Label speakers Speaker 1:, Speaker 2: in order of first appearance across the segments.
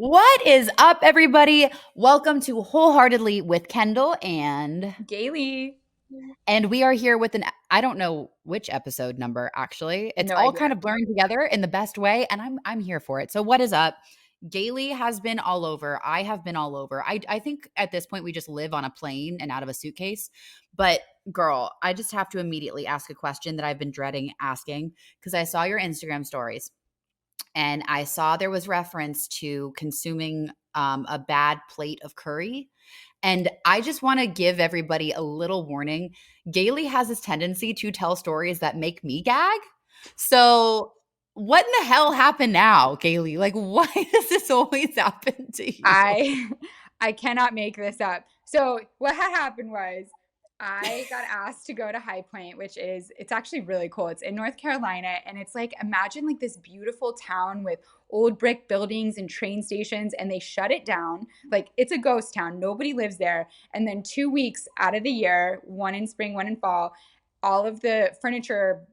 Speaker 1: What is up, everybody? Welcome to Wholeheartedly with Kendall
Speaker 2: Galey.
Speaker 1: and we are here with I don't know which episode number actually. It's
Speaker 2: No
Speaker 1: all
Speaker 2: idea.
Speaker 1: kind of blurring together in the best way, and I'm here for it. So what is up? Gailey has been all over. I have been all over. I think at this point we just live on a plane and out of a suitcase. But girl, I just have to immediately ask a question that I've been dreading asking because I saw your Instagram stories and I saw there was reference to consuming a bad plate of curry. And I just want to give everybody a little warning. Gailey has this tendency to tell stories that make me gag. So, what in the hell happened now, Gailey? Like, why does this always happen to you?
Speaker 2: I I cannot make this up. So what had happened was I got asked to go to High Point, it's actually really cool. It's in North Carolina, and it's like, imagine like this beautiful town with old brick buildings and train stations, and they shut it down. Like, it's a ghost town. Nobody lives there. And then 2 weeks out of the year, one in spring, one in fall, all of the furniture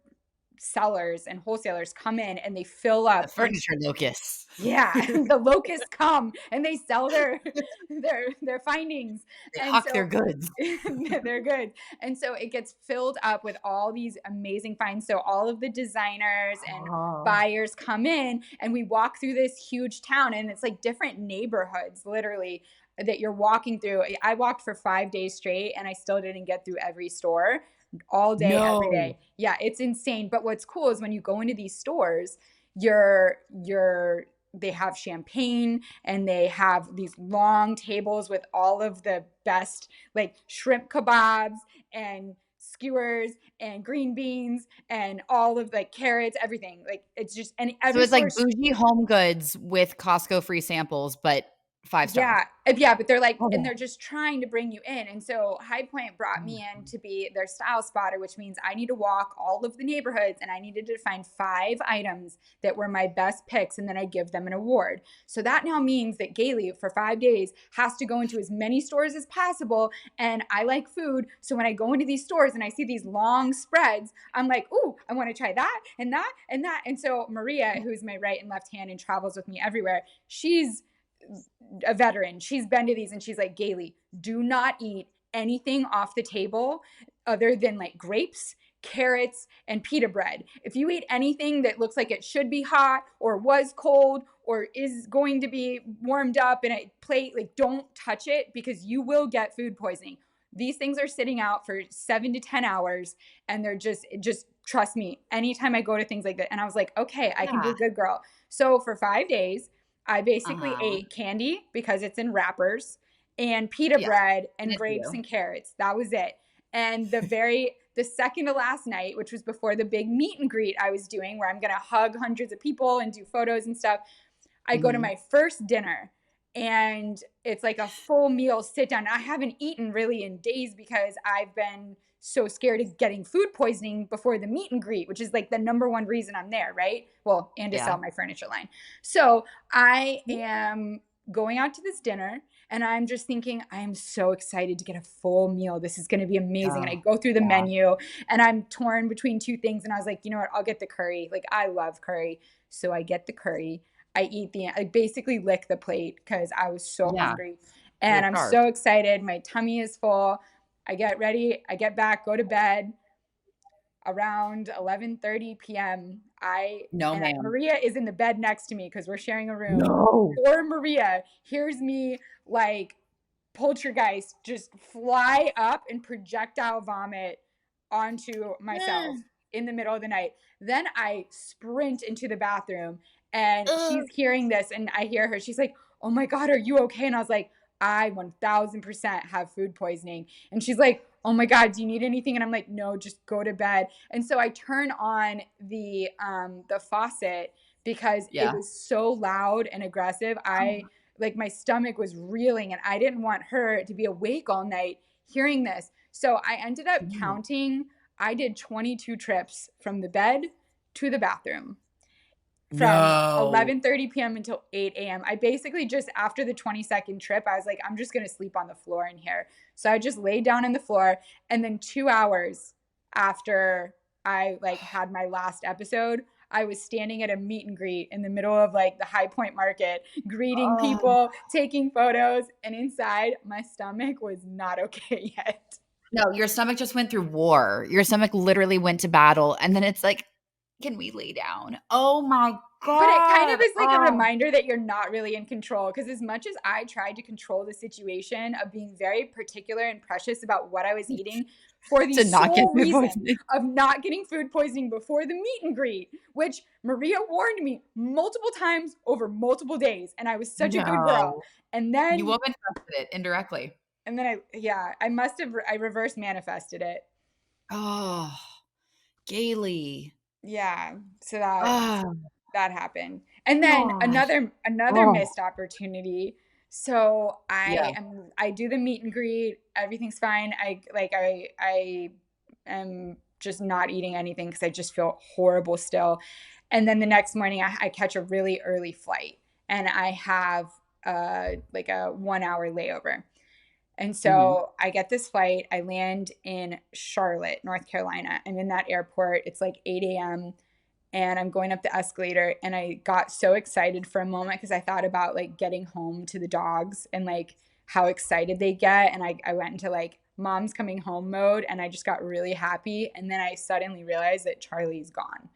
Speaker 2: sellers and wholesalers come in and they fill
Speaker 1: The
Speaker 2: up each.
Speaker 1: furniture locusts.
Speaker 2: Yeah, the locusts come and they sell their findings,
Speaker 1: They
Speaker 2: and
Speaker 1: hawk their
Speaker 2: so
Speaker 1: goods.
Speaker 2: they're good. And so it gets filled up with all these amazing finds. So all of the designers and
Speaker 1: Oh.
Speaker 2: buyers come in, and we walk through this huge town, and it's like different neighborhoods, literally, that you're walking through. I walked for 5 days straight, and I still didn't get through every store all day, every
Speaker 1: No.
Speaker 2: day. Yeah, it's insane. But what's cool is when you go into these stores, you're they have champagne, and they have these long tables with all of the best, like, shrimp kebabs and skewers and green beans and all of, like, carrots, everything. Like, it's just, and
Speaker 1: So
Speaker 2: every
Speaker 1: it's
Speaker 2: store.
Speaker 1: like bougie home goods with Costco free samples, but 5 star.
Speaker 2: Yeah, but they're like, and
Speaker 1: Oh.
Speaker 2: they're just trying to bring you in. And so High Point brought me in to be their style spotter, which means I need to walk all of the neighborhoods, and I needed to find 5 items that were my best picks, and then I give them an award. So that now means that Gailey, for 5 days, has to go into as many stores as possible. And I like food. So when I go into these stores and I see these long spreads, I'm like, ooh, I want to try that and that and that. And so Maria, who's my right and left hand and travels with me everywhere, she's a veteran. She's been to these, and she's like, Gailey, do not eat anything off the table other than like grapes, carrots, and pita bread. If you eat anything that looks like it should be hot or was cold or is going to be warmed up in a plate, like, don't touch it, because you will get food poisoning. These things are sitting out for 7 to 10 hours, and they're just trust me, anytime I go to things like that. And I was like, okay, I can be
Speaker 1: Yeah.
Speaker 2: a good girl. So for 5 days, I basically
Speaker 1: Uh-huh.
Speaker 2: ate candy because it's in wrappers, and pita
Speaker 1: Yeah.
Speaker 2: bread
Speaker 1: And
Speaker 2: and
Speaker 1: it's
Speaker 2: grapes
Speaker 1: you.
Speaker 2: and carrots. That was it. And the second to last night, which was before the big meet and greet I was doing, where I'm going to hug hundreds of people and do photos and stuff, I go to
Speaker 1: Mhm.
Speaker 2: my first dinner, and it's like a full meal sit down. I haven't eaten really in days because I've been so scared of getting food poisoning before the meet and greet, which is like the number one reason I'm there, right? Well, and to
Speaker 1: Yeah.
Speaker 2: sell my furniture line. So I am going out to this dinner, and I'm just thinking, I am so excited to get a full meal. This is going to be amazing. And I
Speaker 1: Oh,
Speaker 2: go through the
Speaker 1: yeah.
Speaker 2: menu, and I'm torn between two things. And I was like, you know what? I'll get the curry. Like, I love curry. So I get the curry. I basically lick the plate because I was so
Speaker 1: Yeah.
Speaker 2: hungry.
Speaker 1: You're
Speaker 2: And I'm so
Speaker 1: starved.
Speaker 2: excited. My tummy is full. I get ready. I get back, go to bed around 11:30 p.m.
Speaker 1: No, ma'am.
Speaker 2: Maria is in the bed next to me because we're sharing a room.
Speaker 1: No.
Speaker 2: Poor Maria hears me, like, poltergeist just fly up and projectile vomit onto myself in the middle of the night. Then I sprint into the bathroom, and she's
Speaker 1: Ugh.
Speaker 2: hearing this, and I hear her. She's like, "Oh my God, are you okay?" And I was like, "I 1000% have food poisoning." And she's like, "Oh my God, do you need anything?" And I'm like, "No, just go to bed." And so I turn on the faucet because it
Speaker 1: Yeah.
Speaker 2: was so loud and aggressive. I like, my stomach was reeling, and I didn't want her to be awake all night hearing this. So I ended up
Speaker 1: Mm.
Speaker 2: counting. I did 22 trips from the bed to the bathroom from
Speaker 1: No.
Speaker 2: 11:30 p.m. until 8 a.m. I basically just, after the 22nd trip, I was like, I'm just going to sleep on the floor in here. So I just laid down on the floor, and then 2 hours after I, like, had my last episode, I was standing at a meet and greet in the middle of like the High Point Market, greeting
Speaker 1: Oh,
Speaker 2: people, taking photos, and inside my stomach was not okay yet.
Speaker 1: no, your stomach just went through war. Your stomach literally went to battle, and then it's like, "Can we lay down?" Oh my
Speaker 2: But it kind of
Speaker 1: god.
Speaker 2: is like a
Speaker 1: Oh,
Speaker 2: reminder that you're not really in control. Because as much as I tried to control the situation of being very particular and precious about what I was eating for the
Speaker 1: to not get
Speaker 2: sole
Speaker 1: food
Speaker 2: reason
Speaker 1: poisoning.
Speaker 2: of not getting food poisoning before the meet and greet, which Maria warned me multiple times over multiple days, and I was such a good girl.
Speaker 1: No.
Speaker 2: And
Speaker 1: You
Speaker 2: then
Speaker 1: manifested it indirectly.
Speaker 2: I must have I reverse manifested it.
Speaker 1: Oh, Gaily.
Speaker 2: Yeah, so that happened. And then
Speaker 1: Gosh.
Speaker 2: another
Speaker 1: Oh,
Speaker 2: missed opportunity. So
Speaker 1: yeah.
Speaker 2: I do the meet and greet, everything's fine. I am just not eating anything because I just feel horrible still. And then the next morning I catch a really early flight and I have like a 1 hour layover. And
Speaker 1: Mhm.
Speaker 2: so I get this flight. I land in Charlotte, North Carolina. I'm in that airport. It's like 8 a.m. and I'm going up the escalator. And I got so excited for a moment because I thought about like getting home to the dogs and like how excited they get. And I went into like mom's coming home mode and I just got really happy. And then I suddenly realized that Charlie's gone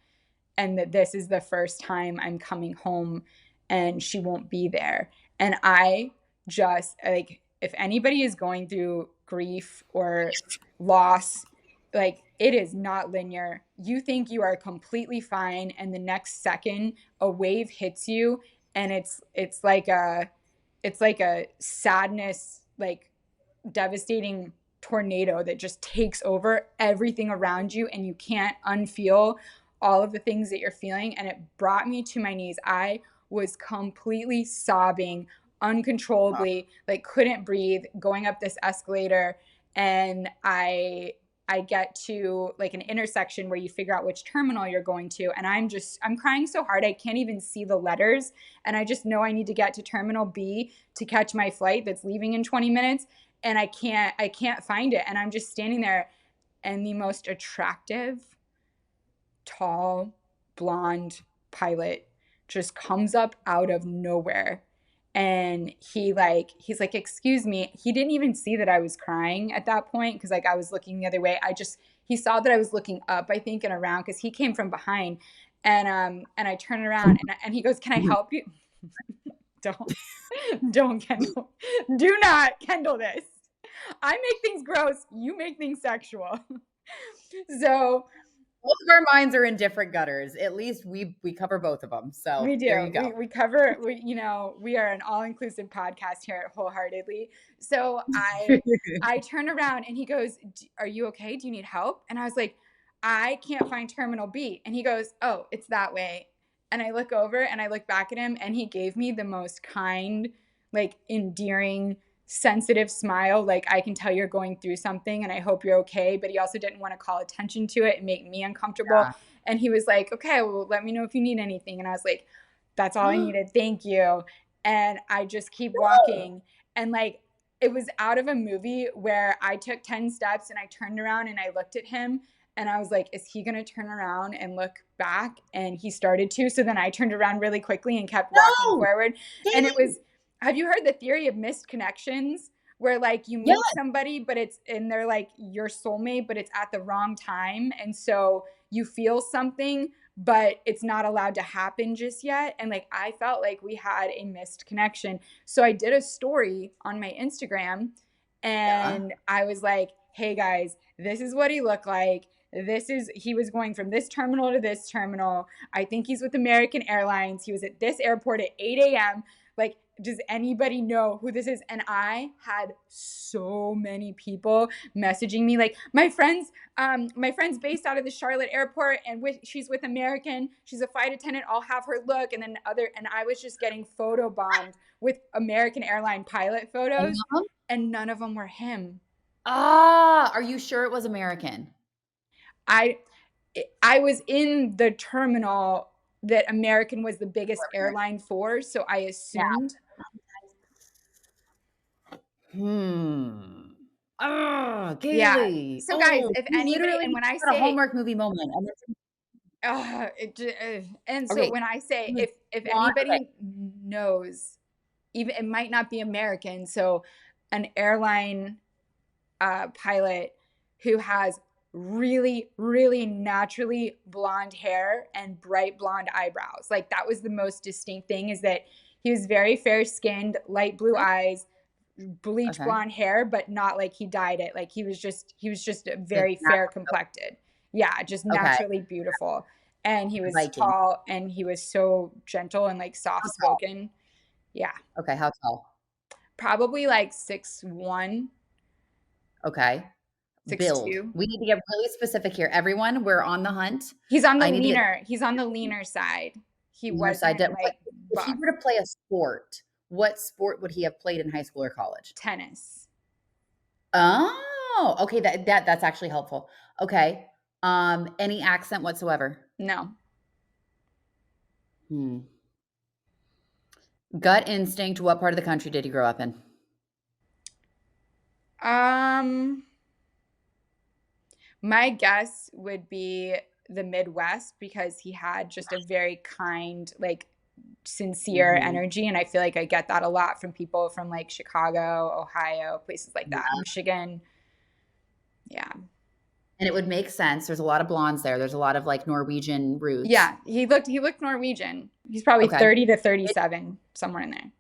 Speaker 2: and that this is the first time I'm coming home and she won't be there. And I just like, if anybody is going through grief or loss, like it is not linear. You think you are completely fine, and the next second a wave hits you, and it's like a sadness, like devastating tornado that just takes over everything around you and you can't unfeel all of the things that you're feeling. And it brought me to my knees. I was completely sobbing uncontrollably, like couldn't breathe, going up this escalator. And I get to like an intersection where you figure out which terminal you're going to. And I'm crying so hard I can't even see the letters. And I just know I need to get to terminal B to catch my flight that's leaving in 20 minutes. And I can't find it. And I'm just standing there, and the most attractive, tall, blonde pilot just comes up out of nowhere. And he's like, excuse me. He didn't even see that I was crying at that point because like I was looking the other way. He saw that I was looking up, I think, and around because he came from behind. And I turn around and he goes, "Can I help you?" Don't don't Kendall. Do not Kendall this. I make things gross, you make things sexual. So
Speaker 1: Both of our minds are in different gutters. At least we cover both of them. So
Speaker 2: we
Speaker 1: there
Speaker 2: do.
Speaker 1: you go.
Speaker 2: We cover we you know, we are an all-inclusive podcast here at Wholeheartedly. So I turn around and he goes, "Are you okay? Do you need help?" And I was like, "I can't find terminal B." And he goes, "Oh, it's that way." And I look over and I look back at him and he gave me the most kind, like endearing, sensitive smile. Like, I can tell you're going through something and I hope you're okay. But he also didn't want to call attention to it and make me uncomfortable. And he was like, "Okay, well, let me know if you need anything." And I was like, "That's all I
Speaker 1: Yeah.
Speaker 2: needed. Thank you." And I just keep walking. And like, it was out of a movie where I took 10 steps and I turned around and I looked at him and I was like, is he going to turn around and look back? And he started to. So then I turned around really quickly and kept walking
Speaker 1: No,
Speaker 2: forward. And it
Speaker 1: Gaily.
Speaker 2: was, have you heard the theory of missed connections? Where like you
Speaker 1: Yeah.
Speaker 2: meet somebody, but and they're like your soulmate, but it's at the wrong time. And so you feel something, but it's not allowed to happen just yet. And like I felt like we had a missed connection. So I did a story on my Instagram
Speaker 1: Yeah.
Speaker 2: and I was like, "Hey guys, this is what he looked like. He was going from this terminal to this terminal. I think he's with American Airlines. He was at this airport at 8 a.m. Like, does anybody know who this is?" And I had so many people messaging me like, my friend's based out of the Charlotte airport and she's with American. She's a flight attendant. I'll have her look. And I was just getting photo bombed with American airline pilot
Speaker 1: And
Speaker 2: photos,
Speaker 1: mom?
Speaker 2: and none of them were him.
Speaker 1: Are you sure it was American?
Speaker 2: I I was in the terminal that American was the biggest airline for, so I
Speaker 1: Yeah.
Speaker 2: assumed.
Speaker 1: Hmm.
Speaker 2: Yeah.
Speaker 1: Gaily.
Speaker 2: So guys,
Speaker 1: Oh,
Speaker 2: if
Speaker 1: you
Speaker 2: anybody,
Speaker 1: literally
Speaker 2: and when I
Speaker 1: had a
Speaker 2: say
Speaker 1: Hallmark movie moment, and
Speaker 2: And so
Speaker 1: Okay.
Speaker 2: when I say,
Speaker 1: He was
Speaker 2: if
Speaker 1: blonde. Okay.
Speaker 2: anybody knows, even it might not be American, so an airline pilot who has really, really naturally blonde hair and bright blonde eyebrows. Like that was the most distinct thing, is that he was very fair skinned, light blue eyes, bleach
Speaker 1: Okay.
Speaker 2: blonde hair, but not like he dyed it. Like he was just
Speaker 1: Just
Speaker 2: very fair
Speaker 1: natural.
Speaker 2: complected. Yeah, just
Speaker 1: Okay.
Speaker 2: naturally beautiful. And he was
Speaker 1: Viking.
Speaker 2: tall and he was so gentle and like soft
Speaker 1: How tall?
Speaker 2: spoken. Yeah.
Speaker 1: Okay. How tall?
Speaker 2: Probably like 6'1",
Speaker 1: Okay.
Speaker 2: six
Speaker 1: Build.
Speaker 2: two.
Speaker 1: We need to get really specific here. Everyone, we're on the hunt. I need to get
Speaker 2: He's on the leaner side. He
Speaker 1: on your side.
Speaker 2: wasn't
Speaker 1: What
Speaker 2: like
Speaker 1: if he
Speaker 2: buff.
Speaker 1: were to play a sport? What sport would he have played in high school or college?
Speaker 2: Tennis.
Speaker 1: Oh, okay. That's actually helpful. Okay. Any accent whatsoever?
Speaker 2: No.
Speaker 1: Hmm. Gut instinct. What part of the country did he grow up in?
Speaker 2: Um, my guess would be the Midwest, because he had just a very kind, like sincere
Speaker 1: Hmm.
Speaker 2: energy, and I feel like I get that a lot from people from like Chicago, Ohio, places like that,
Speaker 1: Yeah.
Speaker 2: Michigan. Yeah.
Speaker 1: And it would make sense. There's a lot of blondes there. There's a lot of like Norwegian roots.
Speaker 2: Yeah, he looked Norwegian. He's probably
Speaker 1: Okay.
Speaker 2: 30 to 37, somewhere in there.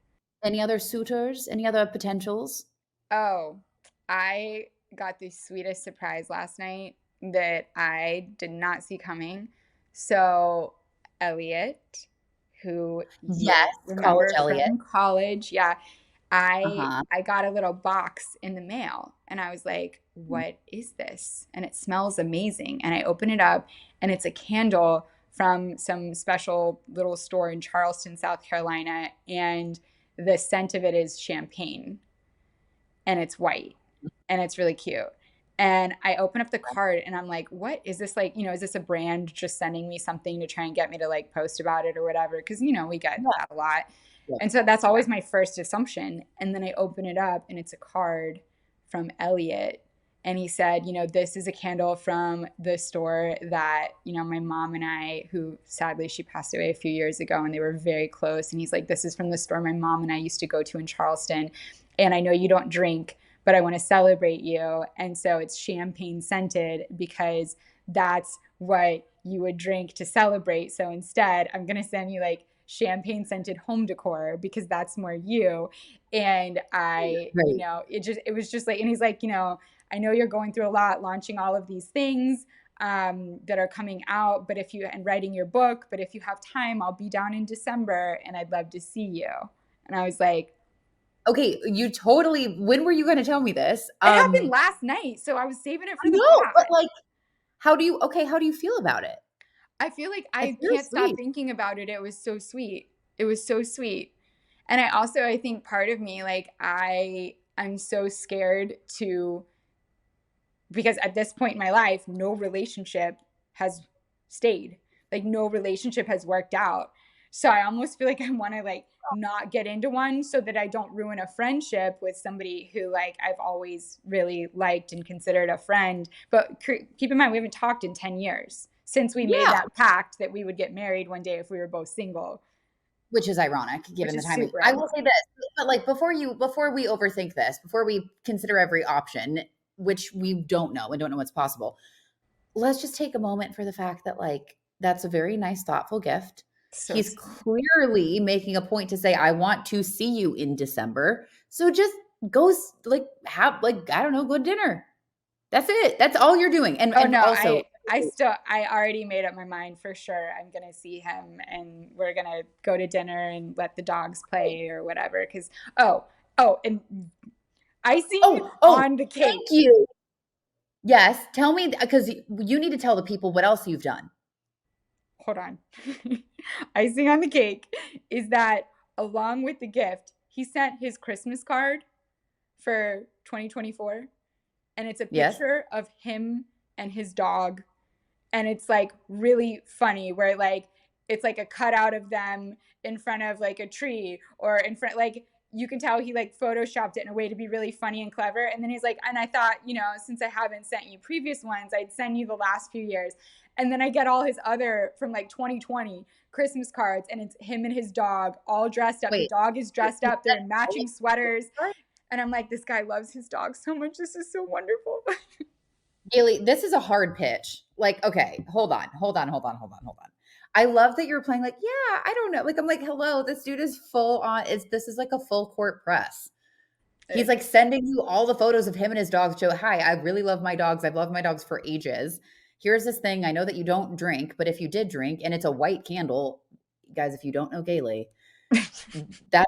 Speaker 1: Any other suitors? Any other potentials?
Speaker 2: Oh, I got the sweetest surprise last night that I did not see coming. So, Elliot, who
Speaker 1: Yes,
Speaker 2: you'll
Speaker 1: college
Speaker 2: remember
Speaker 1: Elliot.
Speaker 2: from college, yeah,
Speaker 1: Uh-huh.
Speaker 2: I got a little box in the mail and I was like, "What is this?" And it smells amazing. And I open it up and it's a candle from some special little store in Charleston, South Carolina, and the scent of it is champagne and it's white and it's really cute. And I open up the card and I'm like, what is this, like, is this a brand just sending me something to try and get me to like post about it or whatever? Because, we get
Speaker 1: Yeah.
Speaker 2: that a lot.
Speaker 1: Yeah.
Speaker 2: And so that's always my first assumption. And then I open it up and it's a card from Elliot. And he said, this is a candle from the store that, my mom and I, who sadly she passed away a few years ago and they were very close. And he's like, this is from the store my mom and I used to go to in Charleston. And I know you don't drink, but I want to celebrate you. And so it's champagne scented because that's what you would drink to celebrate. So instead, I'm going to send you like champagne scented home decor because that's more you. And
Speaker 1: Great.
Speaker 2: it was just like, and he's like, I know you're going through a lot launching all of these things that are coming out, and writing your book, but if you have time, I'll be down in December and I'd love to see you. And I was like,
Speaker 1: Okay, when were you gonna tell me this?
Speaker 2: it happened last night, so I was saving it
Speaker 1: I
Speaker 2: for the
Speaker 1: know, but,
Speaker 2: pod.
Speaker 1: like, how do you feel about it?
Speaker 2: I feel like
Speaker 1: It's
Speaker 2: I
Speaker 1: very
Speaker 2: can't stop
Speaker 1: sweet.
Speaker 2: thinking about it. It was so sweet. It was so sweet. And I think part of me, like, I'm so scared to, because at this point in my life, no relationship has stayed. Like no relationship has worked out. So I almost feel like I want to like not get into one so that I don't ruin a friendship with somebody who like I've always really liked and considered a friend. But keep in mind, we haven't talked in 10 years since we made
Speaker 1: Yeah,
Speaker 2: that pact that we would get married one day if we were both single,
Speaker 1: which is ironic
Speaker 2: which
Speaker 1: given the
Speaker 2: is
Speaker 1: timing.
Speaker 2: super
Speaker 1: I will
Speaker 2: ironic.
Speaker 1: say this, but, like, before we overthink this, before we consider every option, which we don't know and don't know what's possible, let's just take a moment for the fact that, like, that's a very nice, thoughtful gift.
Speaker 2: So
Speaker 1: He's
Speaker 2: sweet.
Speaker 1: clearly making a point to say, "I want to see you in December." So just like, have, like, I don't know, go to dinner. That's it. That's all you're doing.
Speaker 2: Oh
Speaker 1: And
Speaker 2: no,
Speaker 1: also,
Speaker 2: I already made up my mind for sure. I'm gonna see him and we're gonna go to dinner and let the dogs play or whatever. Cause and icing
Speaker 1: oh,
Speaker 2: on the
Speaker 1: thank
Speaker 2: cake.
Speaker 1: you. Yes, tell me, because you need to tell the people what else you've done.
Speaker 2: Hold on. Icing on the cake is that along with the gift, he sent his Christmas card for 2024, and it's a
Speaker 1: Yes?
Speaker 2: picture of him and his dog, and it's like really funny where like it's like a cutout of them in front of like a tree or in front, like you can tell he like photoshopped it in a way to be really funny and clever. And then he's like, and I thought, since I haven't sent you previous ones, I'd send you the last few years. And then I get all his other from like 2020 Christmas cards, and it's him and his dog all dressed up. The
Speaker 1: Wait,
Speaker 2: dog is dressed
Speaker 1: you
Speaker 2: up. They're
Speaker 1: said
Speaker 2: in
Speaker 1: only
Speaker 2: matching sweaters.
Speaker 1: card?
Speaker 2: And I'm like, this guy loves his dog so much. This is so wonderful.
Speaker 1: Gailey, this is a hard pitch. Like, okay, hold on. I love that you're playing like, yeah, I don't know. Like, I'm like, hello, this dude is full on. This is like a full court press. He's like sending you all the photos of him and his dogs. Joe, hi, I really love my dogs. I've loved my dogs for ages. Here's this thing. I know that you don't drink, but if you did drink and it's a white candle, guys, if you don't know Gailey, that's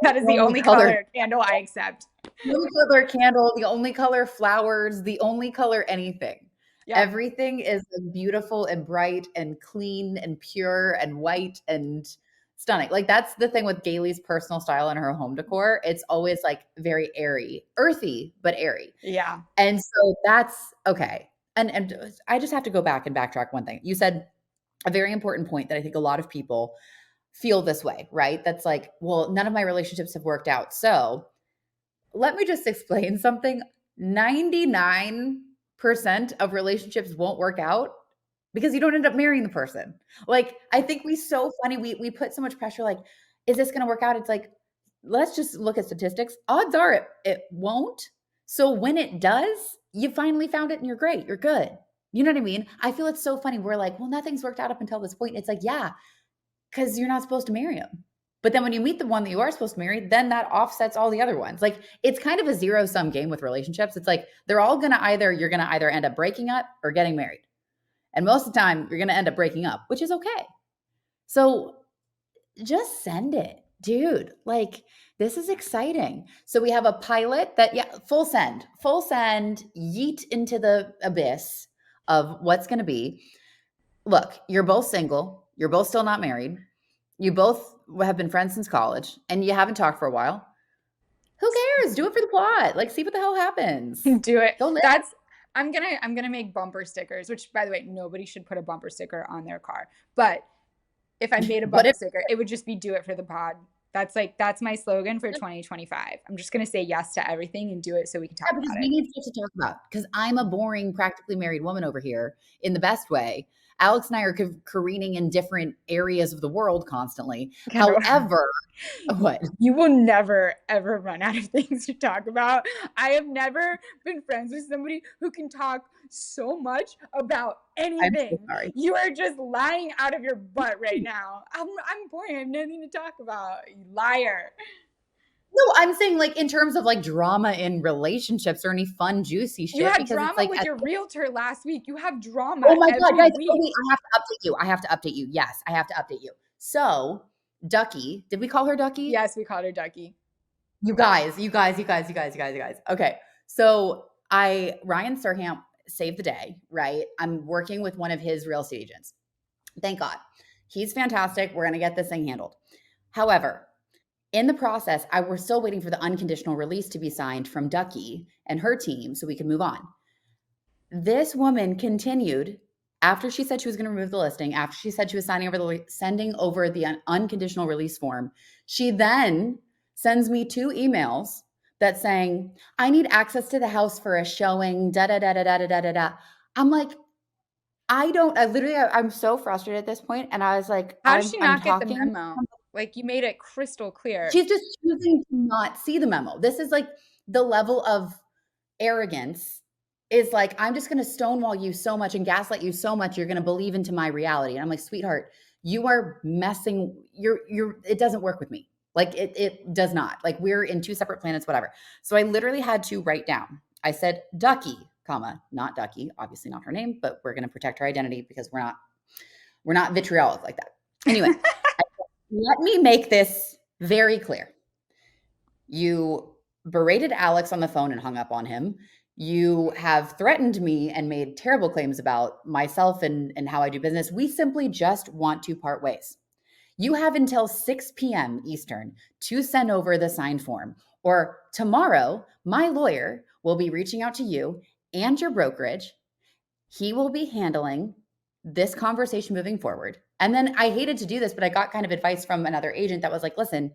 Speaker 2: That is
Speaker 1: the
Speaker 2: the
Speaker 1: only
Speaker 2: only
Speaker 1: color,
Speaker 2: color candle I accept.
Speaker 1: the only color candle, the only color flowers, the only color anything.
Speaker 2: Yep.
Speaker 1: Everything is beautiful and bright and clean and pure and white and stunning. Like that's the thing with Gailey's personal style and her home decor. It's always like very airy, earthy, but airy.
Speaker 2: Yeah.
Speaker 1: And so that's okay. And I just have to go back and backtrack one thing. You said a very important point that I think a lot of people feel this way, right? That's like, well, none of my relationships have worked out. So let me just explain something. 99% of relationships won't work out because you don't end up marrying the person. Like, I think we put so much pressure, like, is this gonna work out? It's like, let's just look at statistics. Odds are it won't. So when it does, you finally found it and you're great. You're good. You know what I mean? I feel it's so funny. We're like, well, nothing's worked out up until this point. It's like, yeah, because you're not supposed to marry him. But then when you meet the one that you are supposed to marry, then that offsets all the other ones. Like it's kind of a zero sum game with relationships. It's like you're going to either end up breaking up or getting married. And most of the time, you're going to end up breaking up, which is okay. So just send it, dude. Like this is exciting. So we have a pilot that, yeah, full send, yeet into the abyss of what's going to be. Look, you're both single. You're both still not married. You both have been friends since college and you haven't talked for a while. Who cares? Do it for the plot. Like, see what the hell happens.
Speaker 2: Do it.
Speaker 1: Go live.
Speaker 2: I'm gonna make bumper stickers, which by the way, nobody should put a bumper sticker on their car. But if I made a bumper sticker, it would just be do it for the pod. That's my slogan for 2025. I'm just gonna say yes to everything and do it so we can talk about
Speaker 1: we
Speaker 2: it.
Speaker 1: need stuff to talk about because I'm a boring, practically married woman over here in the best way. Alex and I are careening in different areas of the world constantly. However, what?
Speaker 2: You will never, ever run out of things to talk about. I have never been friends with somebody who can talk so much about anything.
Speaker 1: I'm so sorry.
Speaker 2: You are just lying out of your butt right now. I'm boring. I have nothing to talk about. You liar.
Speaker 1: No, I'm saying like in terms of like drama in relationships or any fun, juicy shit.
Speaker 2: You had
Speaker 1: because
Speaker 2: drama
Speaker 1: it's like
Speaker 2: with your realtor last week. You have drama.
Speaker 1: Oh my God, guys,
Speaker 2: week.
Speaker 1: I have to update you. Yes, I have to update you. So Ducky, did we call her Ducky?
Speaker 2: Yes, we called her Ducky.
Speaker 1: You guys. Okay. So Ryan Serhamp saved the day, right? I'm working with one of his real estate agents. Thank God. He's fantastic. We're going to get this thing handled. However, in the process, we're still waiting for the unconditional release to be signed from Ducky and her team so we can move on. This woman continued after she said she was going to remove the listing, after she said she was sending over the unconditional release form. She then sends me 2 emails that saying, I need access to the house for a showing, da da da da da da da da. I'm like, I'm so frustrated at this point. And I was like,
Speaker 2: how does she not get the memo? Like you made it crystal clear.
Speaker 1: She's just choosing to not see the memo. This is like the level of arrogance is like, I'm just going to stonewall you so much and gaslight you so much. You're going to believe into my reality. And I'm like, sweetheart, you are messing. It doesn't work with me. Like it does not. Like we're in 2 separate planets, whatever. So I literally had to write down. I said Ducky, comma, not Ducky, obviously not her name, but we're going to protect her identity because we're not vitriolic like that. Anyway, let me make this very clear. You berated Alex on the phone and hung up on him. You have threatened me and made terrible claims about myself and how I do business. We simply just want to part ways. You have until 6 p.m. Eastern to send over the signed form, or tomorrow, my lawyer will be reaching out to you and your brokerage. He will be handling this conversation moving forward. And then I hated to do this, but I got kind of advice from another agent that was like, listen,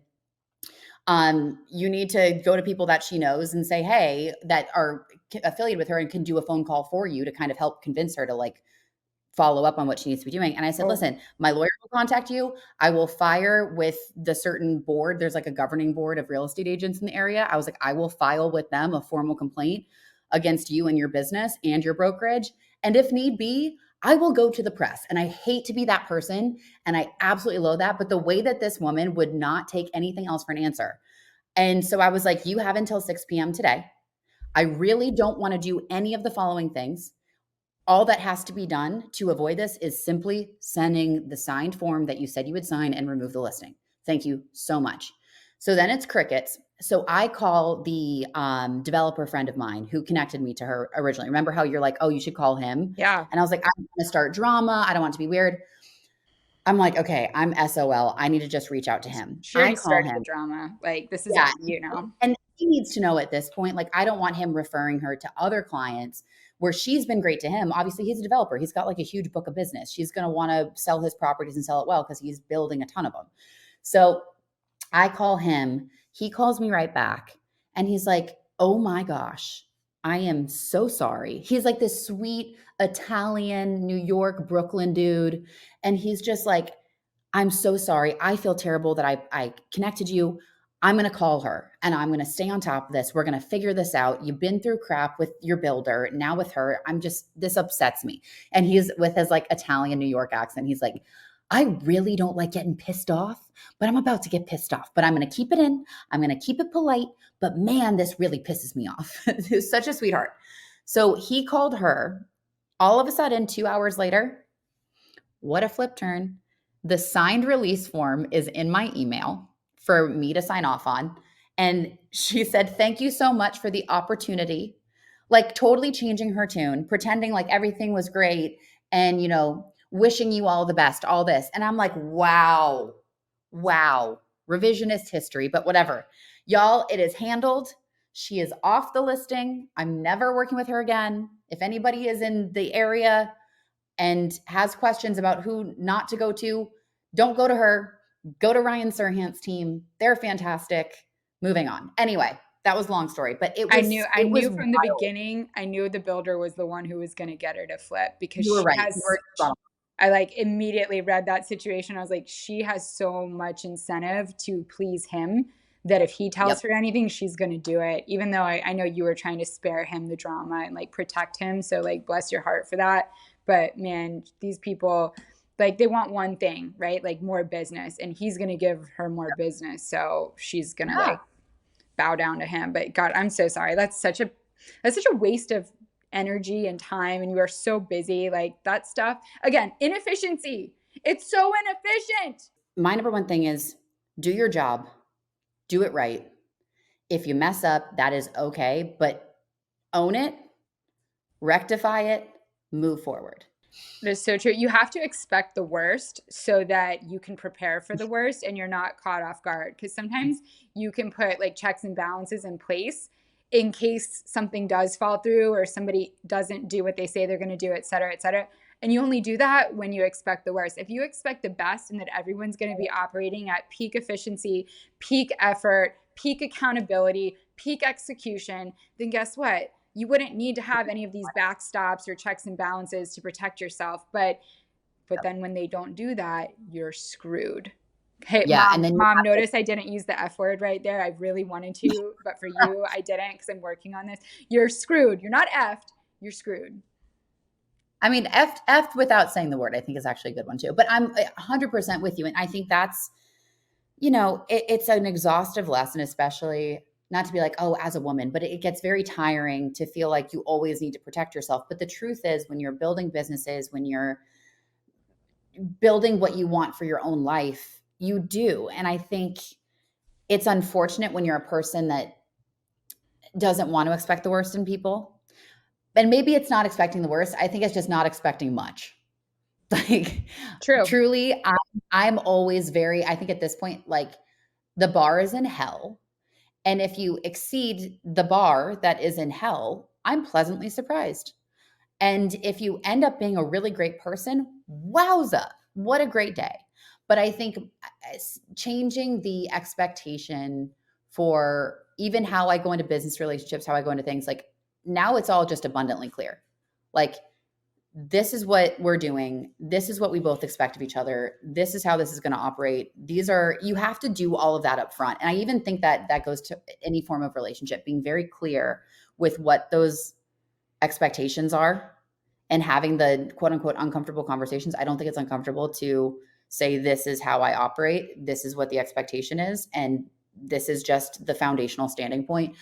Speaker 1: you need to go to people that she knows and say, hey, that are affiliated with her and can do a phone call for you to kind of help convince her to like follow up on what she needs to be doing. And I said,
Speaker 2: Oh,
Speaker 1: listen, my lawyer will contact you. I will fire with the certain board. There's like a governing board of real estate agents in the area. I was like, I will file with them a formal complaint against you and your business and your brokerage. And if need be, I will go to the press. And I hate to be that person. And I absolutely loathe that. But the way that this woman would not take anything else for an answer. And so I was like, you have until 6 p.m. today. I really don't want to do any of the following things. All that has to be done to avoid this is simply sending the signed form that you said you would sign and remove the listing. Thank you so much. So then it's crickets. So I call the developer friend of mine who connected me to her originally. Remember how you're like, oh, you should call him?
Speaker 2: yeah.
Speaker 1: And I was like, I'm going to start drama. I don't want it to be weird. I'm like, okay, I'm SOL. I need to just reach out to him.
Speaker 2: She
Speaker 1: I
Speaker 2: already
Speaker 1: call
Speaker 2: started the
Speaker 1: him.
Speaker 2: drama. Like, this is
Speaker 1: Yeah.
Speaker 2: on you now.
Speaker 1: And he needs to know at this point, like, I don't want him referring her to other clients where she's been great to him. Obviously, he's a developer. He's got like a huge book of business. She's going to want to sell his properties and sell it well because he's building a ton of them. So I call him. He calls me right back and he's like, oh my gosh, I am so sorry. He's like this sweet Italian, New York, Brooklyn dude. And he's just like, I'm so sorry. I feel terrible that I connected you. I'm going to call her and I'm going to stay on top of this. We're going to figure this out. You've been through crap with your builder. Now with her, this upsets me. And he's with his like Italian New York accent. He's like, I really don't like getting pissed off, but I'm about to get pissed off, but I'm going to keep it in. I'm going to keep it polite. But man, this really pisses me off. He's such a sweetheart. So he called her. All of a sudden, 2 hours later, what a flip turn. The signed release form is in my email for me to sign off on. And she said, thank you so much for the opportunity, like totally changing her tune, pretending like everything was great and, wishing you all the best, all this. And I'm like, wow, wow, revisionist history, but whatever. Y'all, it is handled. She is off the listing. I'm never working with her again. If anybody is in the area, and has questions about who not to go to, don't go to her. Go to Ryan Serhant's team. They're fantastic. Moving on. Anyway, that was a long story, but it
Speaker 2: I
Speaker 1: was
Speaker 2: knew I
Speaker 1: it was
Speaker 2: knew from the
Speaker 1: wild.
Speaker 2: beginning, I knew the builder was the one who was going to get her to flip because
Speaker 1: You were
Speaker 2: she
Speaker 1: right. You
Speaker 2: has
Speaker 1: were spot on.
Speaker 2: I like immediately read that situation. I was like, she has so much incentive to please him that if he tells
Speaker 1: Yep.
Speaker 2: her anything, she's going to do it. Even though I know you were trying to spare him the drama and like protect him. So, like, bless your heart for that. But man, these people, like, they want one thing, right? Like, more business. And he's going to give her more business. So she's going to
Speaker 1: Yeah.
Speaker 2: like bow down to him. But God, I'm so sorry. That's such a waste of energy and time, and you are so busy. Like, that stuff, again, inefficiency. It's so inefficient.
Speaker 1: My number one thing is do your job, do it right. If you mess up, that is okay, but own it, rectify it, move forward.
Speaker 2: It is so true. You have to expect the worst so that you can prepare for the worst and you're not caught off guard. Because sometimes you can put like checks and balances in place in case something does fall through or somebody doesn't do what they say they're going to do, et cetera, et cetera. And you only do that when you expect the worst. If you expect the best and that everyone's going to be operating at peak efficiency, peak effort, peak accountability, peak execution, then guess what? You wouldn't need to have any of these backstops or checks and balances to protect yourself. But then when they don't do that, you're screwed. Hey,
Speaker 1: Yeah. And then you
Speaker 2: mom,
Speaker 1: have to,
Speaker 2: notice I didn't use the F word right there. I really wanted to, but for you, I didn't because I'm working on this. You're screwed. You're not effed. You're screwed.
Speaker 1: I mean, F without saying the word, I think is actually a good one too. But I'm 100% with you. And I think that's, it's an exhaustive lesson, especially not to be like, oh, as a woman, but it gets very tiring to feel like you always need to protect yourself. But the truth is, when you're building businesses, when you're building what you want for your own life, you do. And I think it's unfortunate when you're a person that doesn't want to expect the worst in people. And maybe it's not expecting the worst. I think it's just not expecting much. Like,
Speaker 2: True.
Speaker 1: truly, I'm always very, I think at this point, like, the bar is in hell. And if you exceed the bar that is in hell, I'm pleasantly surprised. And if you end up being a really great person, wowza, what a great day. But I think changing the expectation for even how I go into business relationships, how I go into things, like now it's all just abundantly clear. Like, this is what we're doing. This is what we both expect of each other. This is how this is going to operate. These are, you have to do all of that up front. And I even think that that goes to any form of relationship, being very clear with what those expectations are and having the quote unquote uncomfortable conversations. I don't think it's uncomfortable to say, this is how I operate. This is what the expectation is. And this is just the foundational standing point.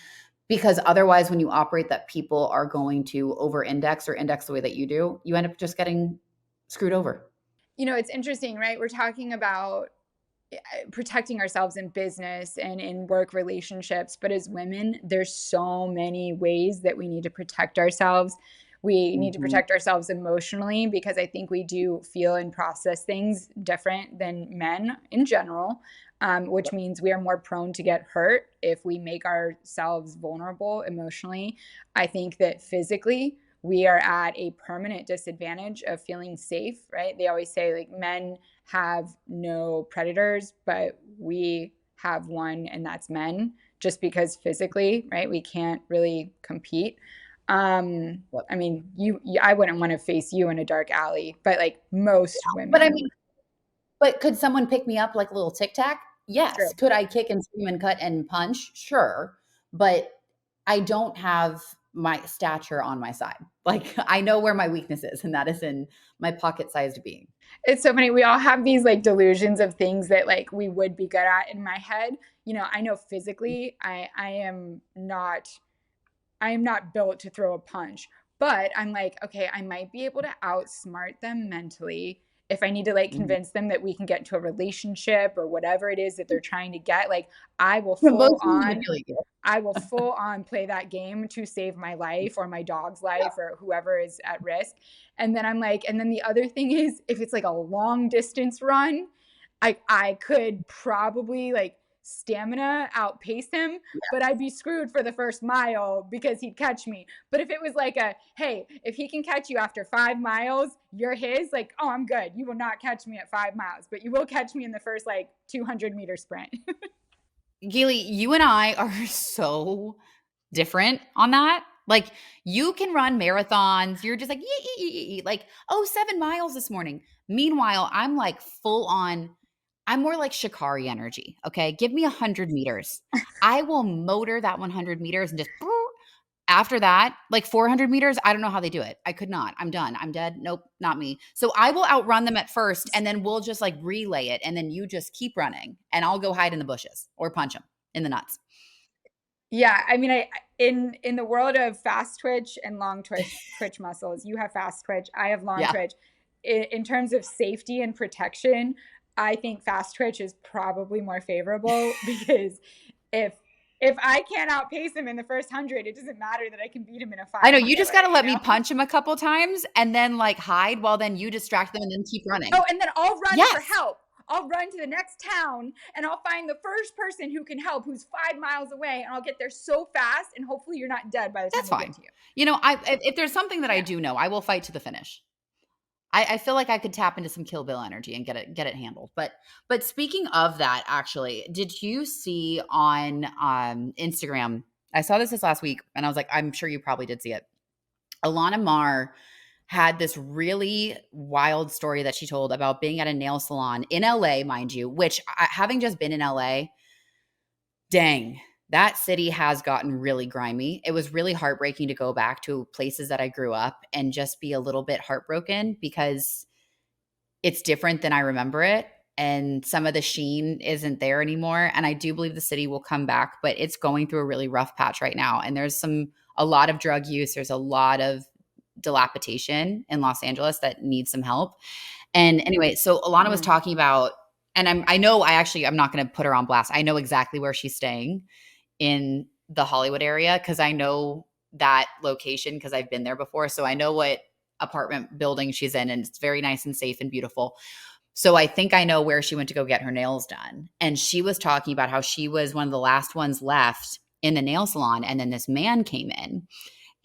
Speaker 1: Because otherwise, when you operate that people are going to over index or index the way that you do, you end up just getting screwed over.
Speaker 2: It's interesting, right? We're talking about protecting ourselves in business and in work relationships. But as women, there's so many ways that we need to protect ourselves. We need to protect ourselves emotionally, because I think we do feel and process things different than men in general, which means we are more prone to get hurt if we make ourselves vulnerable emotionally. I think that physically, we are at a permanent disadvantage of feeling safe, right? They always say, like, men have no predators, but we have one, and that's men, just because physically, right, we can't really compete. I mean, I wouldn't want to face you in a dark alley, but like most
Speaker 1: But I
Speaker 2: women.
Speaker 1: mean, but could someone pick me up like a little tic tac?
Speaker 2: True.
Speaker 1: Yes. Could I kick and scream and cut and punch? Sure. But I don't have my stature on my side. Like, I know where my weakness is, and that is in my pocket sized being.
Speaker 2: It's so funny. We all have these like delusions of things that like we would be good at. In my head, I know physically I am not built to throw a punch, but I'm like, okay, I might be able to outsmart them mentally if I need to like
Speaker 1: Mhm.
Speaker 2: convince them that we can get into a relationship or whatever it is that they're trying to get. Like, I will full
Speaker 1: Emotionally
Speaker 2: on
Speaker 1: manipulate you.
Speaker 2: I will full on play that game to save my life or my dog's life or whoever is at risk. And then I'm like, and then the other thing is, if it's like a long distance run, I could probably like stamina outpace him, but I'd be screwed for the first mile because he'd catch me. But if it was like hey, if he can catch you after 5 miles, you're his, like, oh, I'm good. You will not catch me at 5 miles, but you will catch me in the first like 200-meter sprint.
Speaker 1: Gailey, you and I are so different on that. Like, you can run marathons. You're just like, yee, yee, yee, yee, like, oh, 7 miles this morning. Meanwhile, I'm like full on, I'm more like Shikari energy. Okay. Give me 100 meters. I will motor that 100 meters and just after that, like 400 meters, I don't know how they do it. I could not. I'm done. I'm dead. Nope, not me. So I will outrun them at first, and then we'll just like relay it. And then you just keep running, and I'll go hide in the bushes or punch them in the nuts.
Speaker 2: Yeah, I mean, I in the world of fast twitch and long twitch muscles, you have fast twitch, I have long
Speaker 1: Yeah.
Speaker 2: twitch. In terms of safety and protection, I think fast twitch is probably more favorable because if if I can't outpace him in the first 100, it doesn't matter that I can beat him in a
Speaker 1: I
Speaker 2: five
Speaker 1: know, you just
Speaker 2: miler,
Speaker 1: gotta let me punch him a couple times and then, like, hide while then you distract them and then keep running.
Speaker 2: Oh, and then I'll run for
Speaker 1: Yes,
Speaker 2: help. I'll run to the next town and I'll find the first person who can help who's 5 miles away, and I'll get there so fast, and hopefully you're not dead by the time
Speaker 1: that's
Speaker 2: we get
Speaker 1: fine.
Speaker 2: to you.
Speaker 1: You know, if there's something that I
Speaker 2: Yeah.
Speaker 1: do know, I will fight to the finish. I feel like I could tap into some Kill Bill energy and get it handled. But speaking of that, actually, did you see on, Instagram, I saw this last week, and I was like, I'm sure you probably did see it. Alana Marr had this really wild story that she told about being at a nail salon in LA, mind you, which, having just been in LA, dang, that city has gotten really grimy. It was really heartbreaking to go back to places that I grew up and just be a little bit heartbroken because it's different than I remember it. And some of the sheen isn't there anymore. And I do believe the city will come back, but it's going through a really rough patch right now. And there's a lot of drug use. There's a lot of dilapidation in Los Angeles that needs some help. And anyway, so Alana was
Speaker 2: Mm.
Speaker 1: talking about, and I know I'm not going to put her on blast. I know exactly where she's staying in the Hollywood area because I know that location because I've been there before. So I know what apartment building she's in, and it's very nice and safe and beautiful. So I think I know where she went to go get her nails done. And she was talking about how she was one of the last ones left in the nail salon. And then this man came in.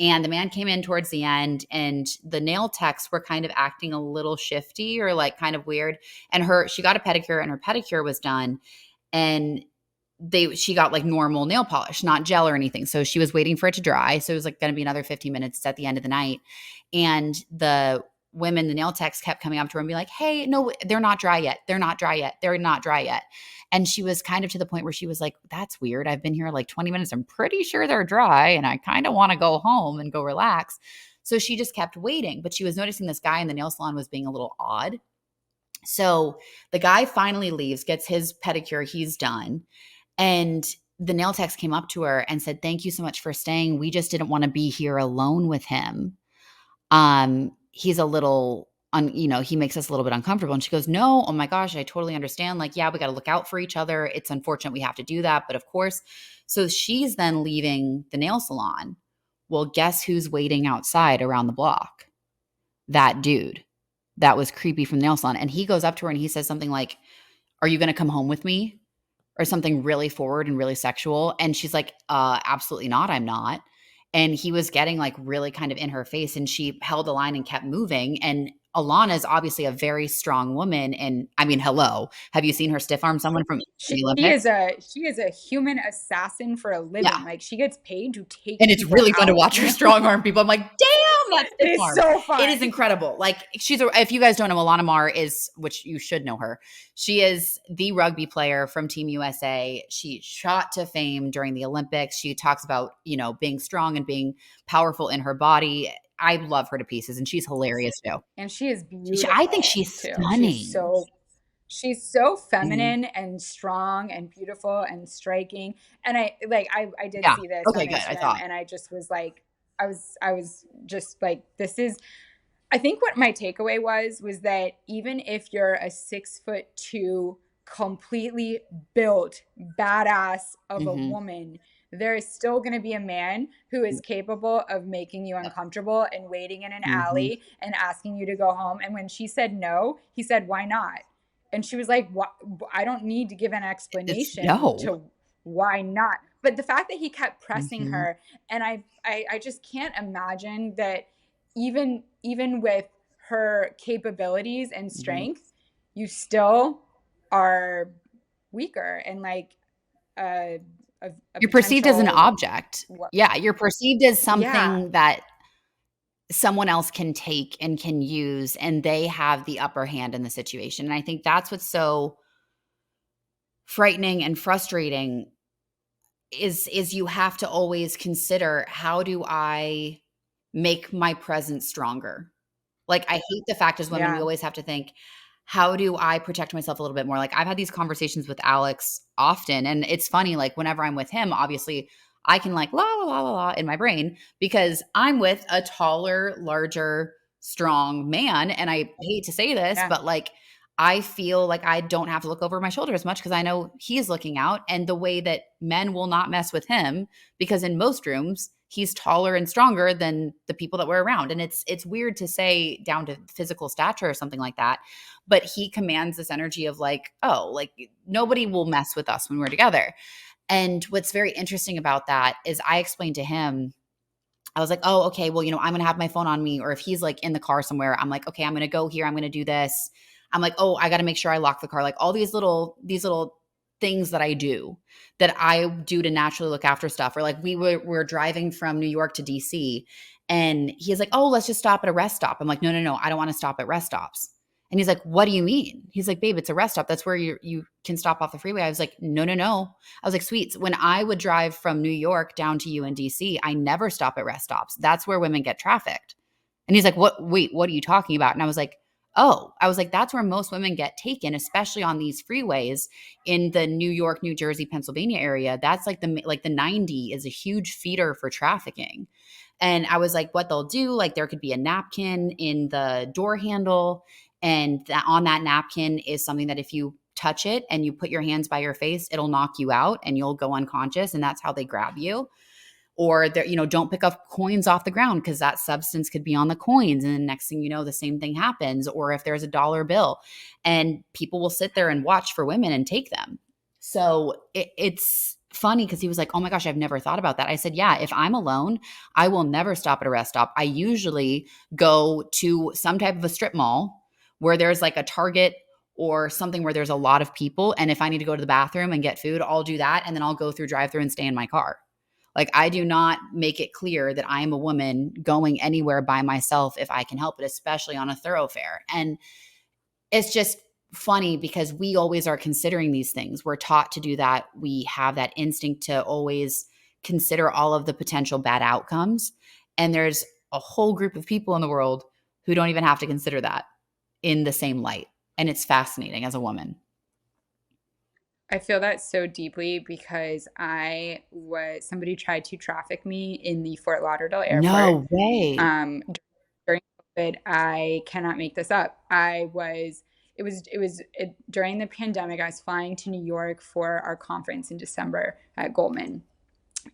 Speaker 1: And the man came in towards the end, and the nail techs were kind of acting a little shifty or like kind of weird. And she got a pedicure, and her pedicure was done. And she got like normal nail polish, not gel or anything. So she was waiting for it to dry. So it was like going to be another 15 minutes at the end of the night. And the women, the nail techs kept coming up to her and be like, hey, no, they're not dry yet. They're not dry yet. They're not dry yet. And she was kind of to the point where she was like, that's weird. I've been here like 20 minutes. I'm pretty sure they're dry. And I kind of want to go home and go relax. So she just kept waiting. But she was noticing this guy in the nail salon was being a little odd. So the guy finally leaves, gets his pedicure. He's done. And the nail techs came up to her and said, thank you so much for staying. We just didn't want to be here alone with him. He's a little he makes us a little bit uncomfortable. And she goes, no, oh my gosh, I totally understand. Like, yeah, we got to look out for each other. It's unfortunate we have to do that, but of course. So she's then leaving the nail salon. Well, guess who's waiting outside around the block? That dude that was creepy from the nail salon. And he goes up to her and he says something like, are you going to come home with me? Or something really forward and really sexual. And she's like, absolutely not. I'm not. And he was getting like really kind of in her face, and she held the line and kept moving. And Alana is obviously a very strong woman. And I mean, hello, have you seen her stiff arm someone from
Speaker 2: She
Speaker 1: the Olympics?
Speaker 2: is a human assassin for a living.
Speaker 1: Yeah.
Speaker 2: Like she gets paid to take
Speaker 1: And it's
Speaker 2: people
Speaker 1: really fun to
Speaker 2: out.
Speaker 1: watch her strong arm people. I'm like, damn, that's
Speaker 2: It
Speaker 1: stiff
Speaker 2: is
Speaker 1: arm.
Speaker 2: so
Speaker 1: It
Speaker 2: fun.
Speaker 1: is incredible. Like if you guys don't know, Alana Mar is, which you should know her. She is the rugby player from Team USA. She shot to fame during the Olympics. She talks about, being strong and being powerful in her body. I love her to pieces, and she's hilarious too.
Speaker 2: And she is
Speaker 1: I think
Speaker 2: beautiful
Speaker 1: she's
Speaker 2: too.
Speaker 1: stunning.
Speaker 2: She's so
Speaker 1: Mhm.
Speaker 2: feminine and strong and beautiful and striking. And I did
Speaker 1: Yeah.
Speaker 2: see this
Speaker 1: Okay,
Speaker 2: on
Speaker 1: good. I
Speaker 2: Instagram,
Speaker 1: thought.
Speaker 2: and I just was like, I was just like, this is, I think what my takeaway was that even if you're a 6'2", completely built badass of a
Speaker 1: Mhm.
Speaker 2: woman, there is still going to be a man who is capable of making you
Speaker 1: Yep.
Speaker 2: uncomfortable and waiting in an
Speaker 1: Mhm.
Speaker 2: alley and asking you to go home. And when she said no, he said, why not? And she was like, what? I don't need to give an
Speaker 1: It's
Speaker 2: explanation
Speaker 1: no.
Speaker 2: to why not. But the fact that he kept pressing
Speaker 1: Mhm.
Speaker 2: her, and I just can't imagine that even with her capabilities and
Speaker 1: Mhm.
Speaker 2: strength, you still are weaker and like a
Speaker 1: You're perceived as an
Speaker 2: potential
Speaker 1: object.
Speaker 2: what.
Speaker 1: Yeah, you're perceived as
Speaker 2: Yeah,
Speaker 1: something that someone else can take and can use, and they have the upper hand in the situation. And I think that's what's so frightening and frustrating is you have to always consider, how do I make my presence stronger? Like, I hate the fact as women, we
Speaker 2: yeah,
Speaker 1: always have to think, how do I protect myself a little bit more? Like, I've had these conversations with Alex often, and it's funny, like, whenever I'm with him, obviously, I can like, la, la, la, la, la in my brain because I'm with a taller, larger, strong man. And I hate to say this,
Speaker 2: yeah,
Speaker 1: but like, I feel like I don't have to look over my shoulder as much because I know he's looking out, and the way that men will not mess with him, because in most rooms he's taller and stronger than the people that we're around. And it's weird to say down to physical stature or something like that, but he commands this energy of like, oh, like nobody will mess with us when we're together. And what's very interesting about that is I explained to him, I was like, oh, okay, well, I'm going to have my phone on me. Or if he's like in the car somewhere, I'm like, okay, I'm going to go here. I'm going to do this. I'm like, oh, I got to make sure I lock the car. Like all these little things that I do to naturally look after stuff. Or like we're driving from New York to DC, and he's like, oh, let's just stop at a rest stop. I'm like, no, no, no, I don't want to stop at rest stops. And he's like, what do you mean? He's like, babe, it's a rest stop. That's where you can stop off the freeway. I was like, no, no, no. I was like, sweets. When I would drive from New York down to UNDC, I never stop at rest stops. That's where women get trafficked. And he's like, what? Wait, what are you talking about? And I was like, oh, I was like, that's where most women get taken, especially on these freeways in the New York, New Jersey, Pennsylvania area. That's like the 90 is a huge feeder for trafficking. And I was like, what they'll do, like there could be a napkin in the door handle, and on that napkin is something that if you touch it and you put your hands by your face, it'll knock you out and you'll go unconscious. And that's how they grab you. Or don't pick up coins off the ground because that substance could be on the coins. And then next thing you know, the same thing happens. Or if there's a dollar bill, and people will sit there and watch for women and take them. So it's funny because he was like, oh my gosh, I've never thought about that. I said, yeah, if I'm alone, I will never stop at a rest stop. I usually go to some type of a strip mall where there's like a Target or something where there's a lot of people. And if I need to go to the bathroom and get food, I'll do that. And then I'll go through drive through and stay in my car. Like, I do not make it clear that I am a woman going anywhere by myself if I can help it, especially on a thoroughfare. And it's just funny because we always are considering these things. We're taught to do that. We have that instinct to always consider all of the potential bad outcomes. And there's a whole group of people in the world who don't even have to consider that in the same light. And it's fascinating as a woman.
Speaker 2: I feel that so deeply because somebody tried to traffic me in the Fort Lauderdale airport.
Speaker 1: No way.
Speaker 2: Um, during COVID, I cannot make this up. During the pandemic, I was flying to New York for our conference in December at Goldman,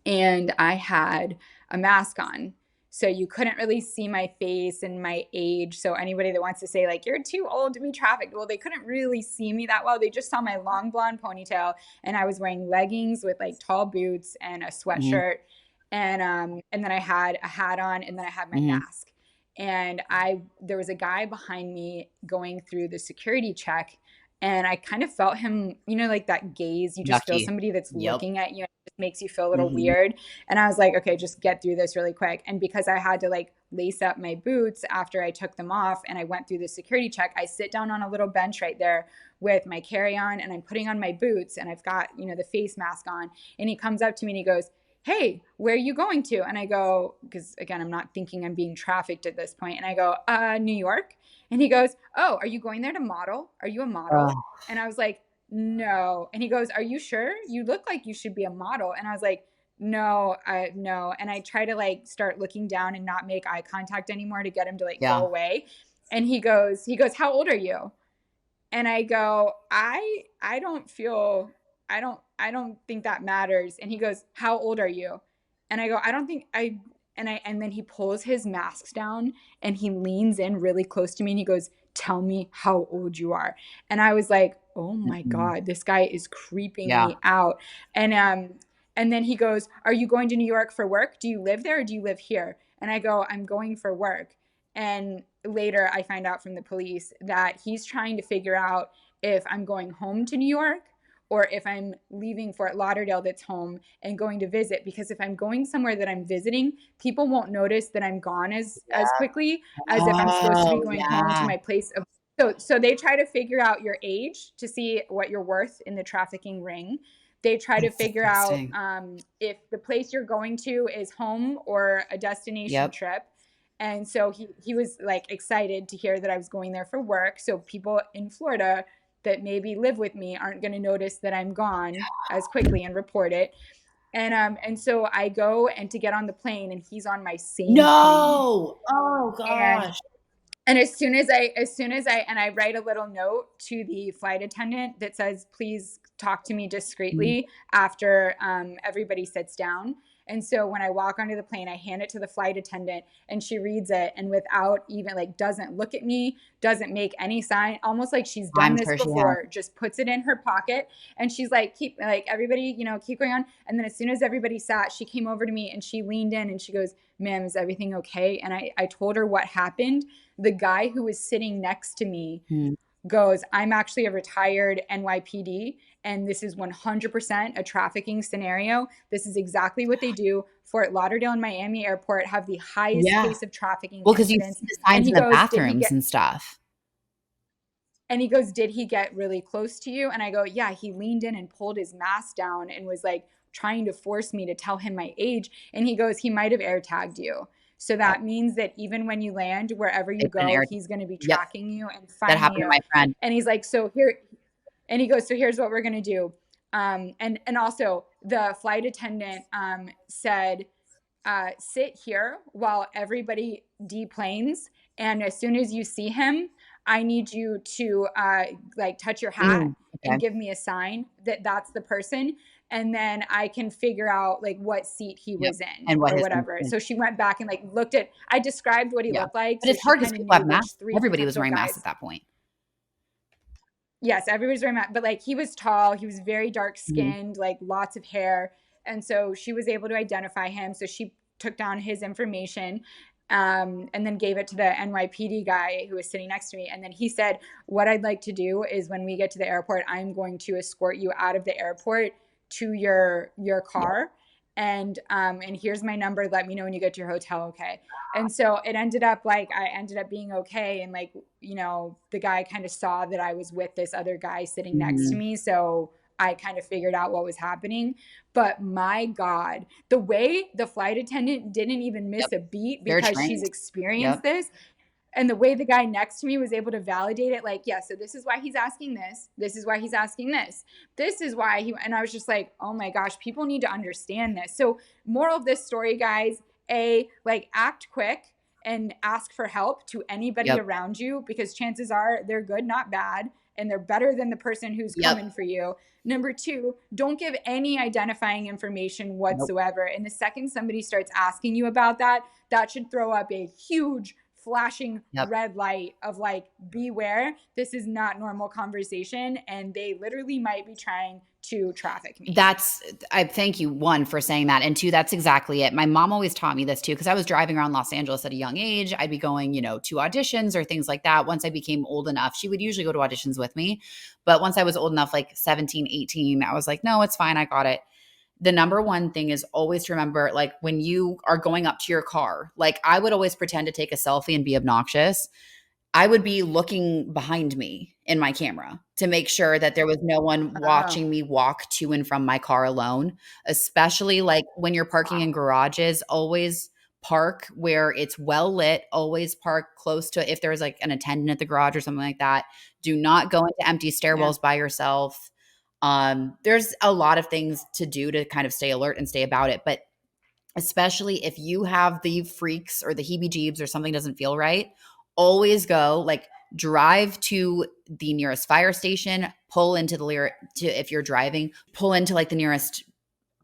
Speaker 2: and I had a mask on. So you couldn't really see my face and my age. So anybody that wants to say like, you're too old to be trafficked, well, they couldn't really see me that well. They just saw my long blonde ponytail, and I was wearing leggings with like tall boots and a
Speaker 1: Mhm,
Speaker 2: sweatshirt. And then I had a hat on, and then I had my
Speaker 1: mhm.
Speaker 2: mask. And there was a guy behind me going through the security check, and I kind of felt him, like that gaze. You just feel
Speaker 1: Yucky.
Speaker 2: somebody that's
Speaker 1: Yep.
Speaker 2: looking at you, and it just makes you feel a little
Speaker 1: Mhm.
Speaker 2: weird. And I was like, okay, just get through this really quick. And because I had to like lace up my boots after I took them off and I went through the security check, I sit down on a little bench right there with my carry-on, and I'm putting on my boots, and I've got, the face mask on. And he comes up to me and he goes, hey, where are you going to? And I go, because again, I'm not thinking I'm being trafficked at this point. And I go, New York. And he goes, oh, are you going there to model? Are you a model?
Speaker 1: Ugh,
Speaker 2: And I was like, no. And he goes, are you sure? You look like you should be a model. And I was like, no, no. And I try to like start looking down and not make eye contact anymore to get him to like go
Speaker 1: yeah.
Speaker 2: away. And he goes, how old are you? And I go, I don't feel I don't think that matters. And he goes, how old are you? And I go, I don't think I and then he pulls his masks down and he leans in really close to me and he goes, tell me how old you are. And I was like, oh my
Speaker 1: Mm-mm.
Speaker 2: God, this guy is creeping
Speaker 1: Yeah.
Speaker 2: me out. And then he goes, are you going to New York for work? Do you live there or do you live here? And I go, I'm going for work. And later I find out from the police that he's trying to figure out if I'm going home to New York or if I'm leaving Fort Lauderdale that's home and going to visit. Because if I'm going somewhere that I'm visiting, people won't notice that I'm gone as
Speaker 1: Yeah.
Speaker 2: quickly as if I'm supposed to be
Speaker 1: Oh,
Speaker 2: going home to
Speaker 1: yeah.
Speaker 2: my place of. So they try to figure out your age to see what you're worth in the trafficking ring. They try to
Speaker 1: That's
Speaker 2: figure out
Speaker 1: disgusting.
Speaker 2: if the place you're going to is home or a destination
Speaker 1: Yep.
Speaker 2: trip. And so he was like excited to hear that I was going there for work. So people in Florida that maybe live with me aren't going to notice that I'm gone as quickly and report it. And so I go and to get on the plane, and he's on my same plane.
Speaker 1: No. Oh
Speaker 2: And
Speaker 1: gosh.
Speaker 2: and as soon as I write a little note to the flight attendant that says, please talk to me
Speaker 1: Mhm.
Speaker 2: discreetly after everybody sits down. And so when I walk onto the plane, I hand it to the flight attendant, and she reads it, and without even like, doesn't look at me, doesn't make any sign, almost like she's done
Speaker 1: I'm
Speaker 2: this
Speaker 1: sure she has.
Speaker 2: before, just puts it in her pocket. And she's like, keep like everybody, keep going on. And then as soon as everybody sat, she came over to me and she leaned in and she goes, ma'am, is everything okay? And I told her what happened. The guy who was sitting next to me
Speaker 1: Mm.
Speaker 2: goes, I'm actually a retired NYPD, and this is 100% a trafficking scenario. This is exactly what they do. Fort Lauderdale and Miami Airport have the highest
Speaker 1: Yeah.
Speaker 2: case of trafficking
Speaker 1: Well, because you
Speaker 2: incidents.
Speaker 1: see the
Speaker 2: And
Speaker 1: signs
Speaker 2: he
Speaker 1: in the
Speaker 2: goes, did he
Speaker 1: bathrooms
Speaker 2: get
Speaker 1: and stuff.
Speaker 2: and he goes, did he get really close to you? And I go, yeah, he leaned in and pulled his mask down and was like trying to force me to tell him my age. And he goes, he might have air tagged you. So
Speaker 1: Yep.
Speaker 2: that means that even when you land, wherever you
Speaker 1: It's been
Speaker 2: go,
Speaker 1: aired.
Speaker 2: he's going to be
Speaker 1: Yep.
Speaker 2: tracking you and
Speaker 1: That
Speaker 2: finding
Speaker 1: happened to
Speaker 2: you.
Speaker 1: my friend.
Speaker 2: And he's like, so here, and he goes, so here's what we're going to do. And also the flight attendant said, sit here while everybody deplanes. And as soon as you see him, I need you to like touch your hat
Speaker 1: Mm,
Speaker 2: and
Speaker 1: okay.
Speaker 2: give me a sign that that's the person. And then I can figure out like what seat he
Speaker 1: Yep.
Speaker 2: was in
Speaker 1: And what
Speaker 2: or
Speaker 1: his
Speaker 2: whatever. So she went back and like looked at, I described what he
Speaker 1: yeah.
Speaker 2: looked like.
Speaker 1: But
Speaker 2: So
Speaker 1: it's
Speaker 2: she
Speaker 1: hard because
Speaker 2: kind of
Speaker 1: people
Speaker 2: knew
Speaker 1: have masks.
Speaker 2: which three
Speaker 1: Everybody was
Speaker 2: potential
Speaker 1: wearing masks
Speaker 2: guys.
Speaker 1: at that point.
Speaker 2: Yes, everybody's very mad, but like he was tall, he was very dark
Speaker 1: Mhm.
Speaker 2: skinned, like lots of hair. And so she was able to identify him. So she took down his information and then gave it to the NYPD guy who was sitting next to me. And then he said, what I'd like to do is when we get to the airport, I'm going to escort you out of the airport to your
Speaker 1: Yep.
Speaker 2: car. and here's my number, let me know when you get to your hotel, okay? And so it ended up like I ended up being okay, and like, the guy kind of saw that I was with this other guy sitting next to
Speaker 1: Mhm.
Speaker 2: me, so I kind of figured out what was happening. But my god, the way the flight attendant didn't even
Speaker 1: Yep.
Speaker 2: miss a beat
Speaker 1: They're
Speaker 2: because she's
Speaker 1: trained.
Speaker 2: experienced
Speaker 1: Yep.
Speaker 2: this, and the way the guy next to me was able to validate it, like, yeah, so this is why he's asking this, this is why he's asking this is why he, and I was just like, oh my gosh, people need to understand this. So moral of this story, guys, like, act quick and ask for help to anybody
Speaker 1: Yep.
Speaker 2: around you, because chances are they're good, not bad, and they're better than the person who's
Speaker 1: Yep.
Speaker 2: coming for you. Number two, don't give any identifying information
Speaker 1: Nope.
Speaker 2: whatsoever, and the second somebody starts asking you about that, that should throw up a huge flashing
Speaker 1: Yep.
Speaker 2: red light of like, beware, this is not normal conversation, and they literally might be trying to traffic me.
Speaker 1: That's I thank you, one, for saying that, and two, that's exactly it. My mom always taught me this too, because I was driving around Los Angeles at a young age. I'd be going, to auditions or things like that. Once I became old enough, she would usually go to auditions with me. But once I was old enough, like 17, 18, I was like, "No, it's fine. I got it." The number one thing is always to remember, like, when you are going up to your car, like, I would always pretend to take a selfie and be obnoxious. I would be looking behind me in my camera to make sure that there was no one
Speaker 2: Oh,
Speaker 1: watching me walk to and from my car alone, especially, like, when you're parking in
Speaker 2: wow.
Speaker 1: garages, always park where it's well lit, always park close to, if there's, like, an attendant at the garage or something like that. Do not go into empty
Speaker 2: Yeah.
Speaker 1: stairwells by yourself. There's a lot of things to do to kind of stay alert and stay about it, but especially if you have the freaks or the heebie-jeebs or something doesn't feel right, always go, like, drive to the nearest fire station, pull into if you're driving, pull into, like, the nearest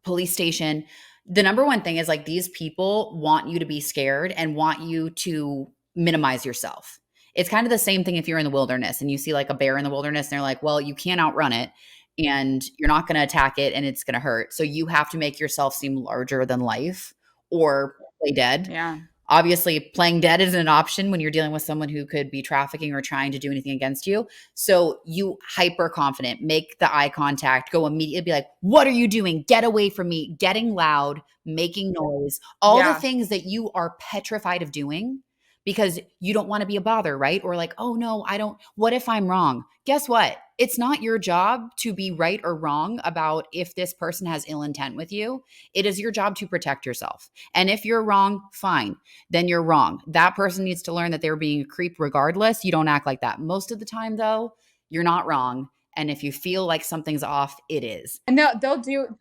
Speaker 1: police station. The number one thing is, like, these people want you to be scared and want you to minimize yourself. It's kind of the same thing if you're in the wilderness and you see, like, a bear in the wilderness and they're like, well, you can't outrun it and you're not going to attack it and it's going to hurt. So you have to make yourself seem larger than life or play dead.
Speaker 2: Yeah.
Speaker 1: Obviously, playing dead isn't an option when you're dealing with someone who could be trafficking or trying to do anything against you. So you hyper confident, make the eye contact, go immediately, be like, "What are you doing? Get away from me!" Getting loud, making noise, all the
Speaker 2: Yeah.
Speaker 1: things that you are petrified of doing because you don't want to be a bother, right? Or like, "Oh no, I don't. What if I'm wrong?" Guess what? It's not your job to be right or wrong about if this person has ill intent with you. It is your job to protect yourself. And if you're wrong, fine, then you're wrong. That person needs to learn that they were being a creep regardless. You don't act like that. Most of the time, though, you're not wrong. And if you feel like something's off, it is.
Speaker 2: And they'll do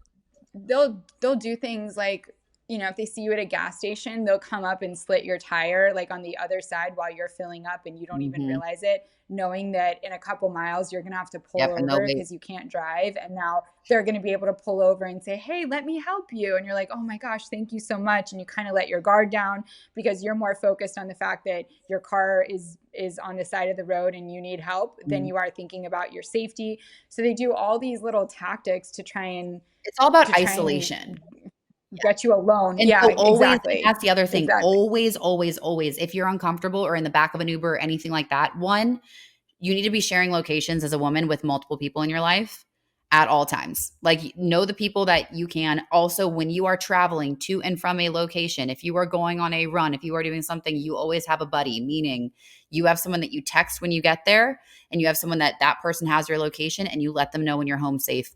Speaker 2: things like, if they see you at a gas station, they'll come up and slit your tire like on the other side while you're filling up and you don't even
Speaker 1: Mhm.
Speaker 2: realize it, knowing that in a couple miles you're going to have to pull
Speaker 1: Yep, and they'll
Speaker 2: over
Speaker 1: wait.
Speaker 2: because you can't drive, and now they're going to be able to pull over and say, hey, let me help you, and you're like, oh my gosh, thank you so much, and you kind of let your guard down because you're more focused on the fact that your car is on the side of the road and you need help than
Speaker 1: Mhm.
Speaker 2: you are thinking about your safety. So they do all these little tactics to try and
Speaker 1: It's all about
Speaker 2: to try and
Speaker 1: isolation.
Speaker 2: get you alone.
Speaker 1: And
Speaker 2: Yeah,
Speaker 1: so always, and
Speaker 2: exactly.
Speaker 1: that's the other thing,
Speaker 2: Exactly.
Speaker 1: always, always, always, if you're uncomfortable or in the back of an Uber or anything like that, one, you need to be sharing locations as a woman with multiple people in your life at all times. Like, know the people that you can. Also, when you are traveling to and from a location, if you are going on a run, if you are doing something, you always have a buddy, meaning you have someone that you text when you get there and you have someone that person has your location and you let them know when you're home safe.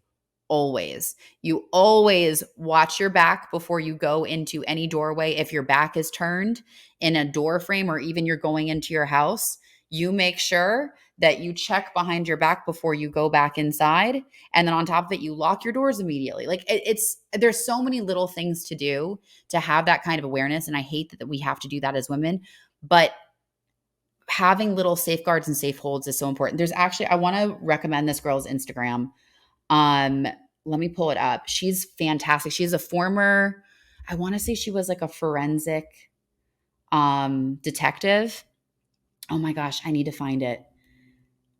Speaker 1: Always. You always watch your back before you go into any doorway. If your back is turned in a door frame or even you're going into your house, you make sure that you check behind your back before you go back inside. And then on top of it, you lock your doors immediately. Like, there's so many little things to do to have that kind of awareness. And I hate that we have to do that as women, but having little safeguards and safe holds is so important. There's actually, I want to recommend this girl's Instagram. Um, Let me pull it up. She's fantastic. She's a former, I want to say she was like a forensic detective. Oh my gosh, I need to find it.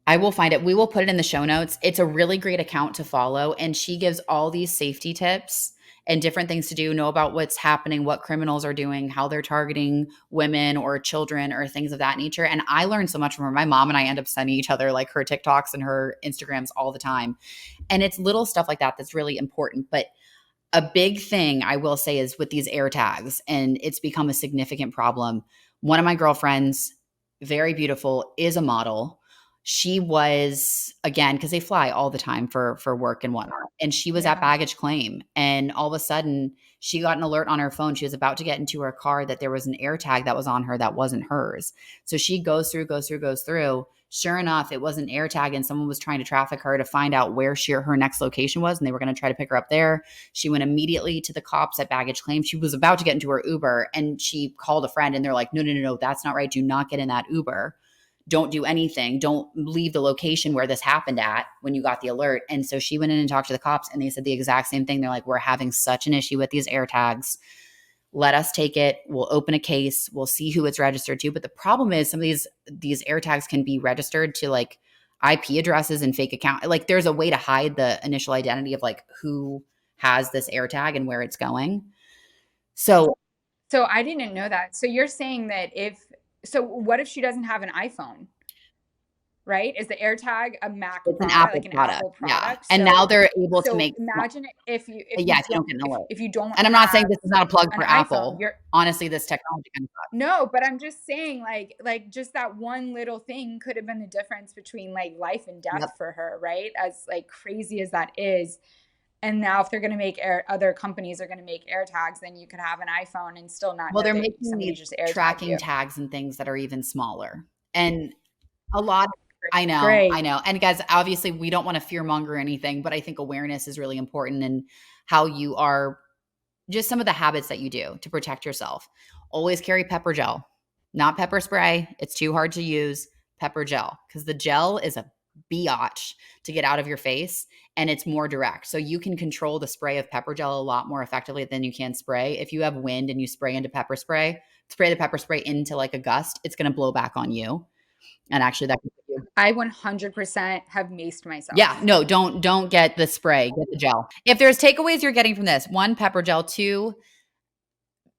Speaker 1: I will find it. We will put it in the show notes. It's a really great account to follow. And she gives all these safety tips and different things to do, know about what's happening, what criminals are doing, how they're targeting women or children or things of that nature. And I learned so much from her. My mom and I end up sending each other like her TikToks and her Instagrams all the time. And it's little stuff like that that's really important. But a big thing I will say is with these air tags, and it's become a significant problem. One of my girlfriends, very beautiful, is a model. She was, again, because they fly all the time for work and whatnot. And she was at
Speaker 2: Yeah.
Speaker 1: baggage claim. And all of a sudden, she got an alert on her phone. She was about to get into her car that there was an air tag that was on her that wasn't hers. So she goes through, goes through, goes through. Sure enough, it was an air tag, and someone was trying to traffic her to find out where her next location was, and they were going to try to pick her up there. She went immediately to the cops at baggage claim. She was about to get into her Uber, and she called a friend, and they're like, no, no, no, no, that's not right. Do not get in that Uber. Don't do anything. Don't leave the location where this happened at when you got the alert. And so she went in and talked to the cops, and they said the exact same thing. They're like, we're having such an issue with these air tags. Let us take it. We'll open a case. We'll see who it's registered to. But the problem is some of these air tags can be registered to like IP addresses and fake account. Like there's a way to hide the initial identity of like who has this air tag and where it's going. So
Speaker 2: So I didn't know that. So you're saying that so what if she doesn't have an iPhone? Right? Is the AirTag a Mac
Speaker 1: it's an
Speaker 2: product,
Speaker 1: Apple
Speaker 2: like an
Speaker 1: product.
Speaker 2: Apple
Speaker 1: Yeah.
Speaker 2: product?
Speaker 1: And now
Speaker 2: So
Speaker 1: they're able to
Speaker 2: so
Speaker 1: make
Speaker 2: imagine if
Speaker 1: yeah,
Speaker 2: you
Speaker 1: if you don't get an alert.
Speaker 2: if you don't
Speaker 1: And I'm not saying
Speaker 2: have
Speaker 1: this is not a plug
Speaker 2: an
Speaker 1: for
Speaker 2: iPhone,
Speaker 1: Apple.
Speaker 2: you're
Speaker 1: Honestly, this technology kind of sucks.
Speaker 2: no, but I'm just saying like just that one little thing could have been the difference between like life and
Speaker 1: Yep.
Speaker 2: death for her, right? As like crazy as that is. And now if they're going to make other companies are going to make air tags, then you could have an iPhone and still not
Speaker 1: Well,
Speaker 2: know
Speaker 1: they're
Speaker 2: that
Speaker 1: making
Speaker 2: somebody
Speaker 1: these
Speaker 2: just air tagged
Speaker 1: tracking
Speaker 2: you.
Speaker 1: tags and things that are even smaller. And a lot I know, I
Speaker 2: Great.
Speaker 1: know. And guys, obviously we don't want to fear monger or anything, but I think awareness is really important in how you are just some of the habits that you do to protect yourself. Always carry pepper gel, not pepper spray. It's too hard to use. Pepper gel, because the gel is a biatch to get out of your face and it's more direct. So you can control the spray of pepper gel a lot more effectively than you can spray. If you have wind and you spray into pepper spray the pepper spray into like a gust, it's going to blow back on you. And actually that can put you
Speaker 2: I 100% have maced
Speaker 1: yeah,
Speaker 2: myself.
Speaker 1: no, don't get the spray, get the gel. If there's takeaways you're getting from this, one, pepper gel, two,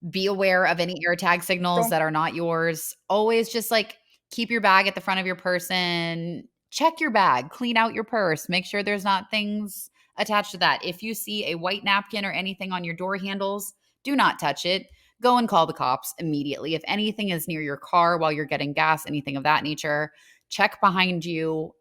Speaker 1: be aware of any air tag signals
Speaker 2: Don't
Speaker 1: that are not yours. Always just like keep your bag at the front of your person. Check your bag, clean out your purse, make sure there's not things attached to that. If you see a white napkin or anything on your door handles, do not touch it. Go and call the cops immediately. If anything is near your car while you're getting gas, anything of that nature, check behind you.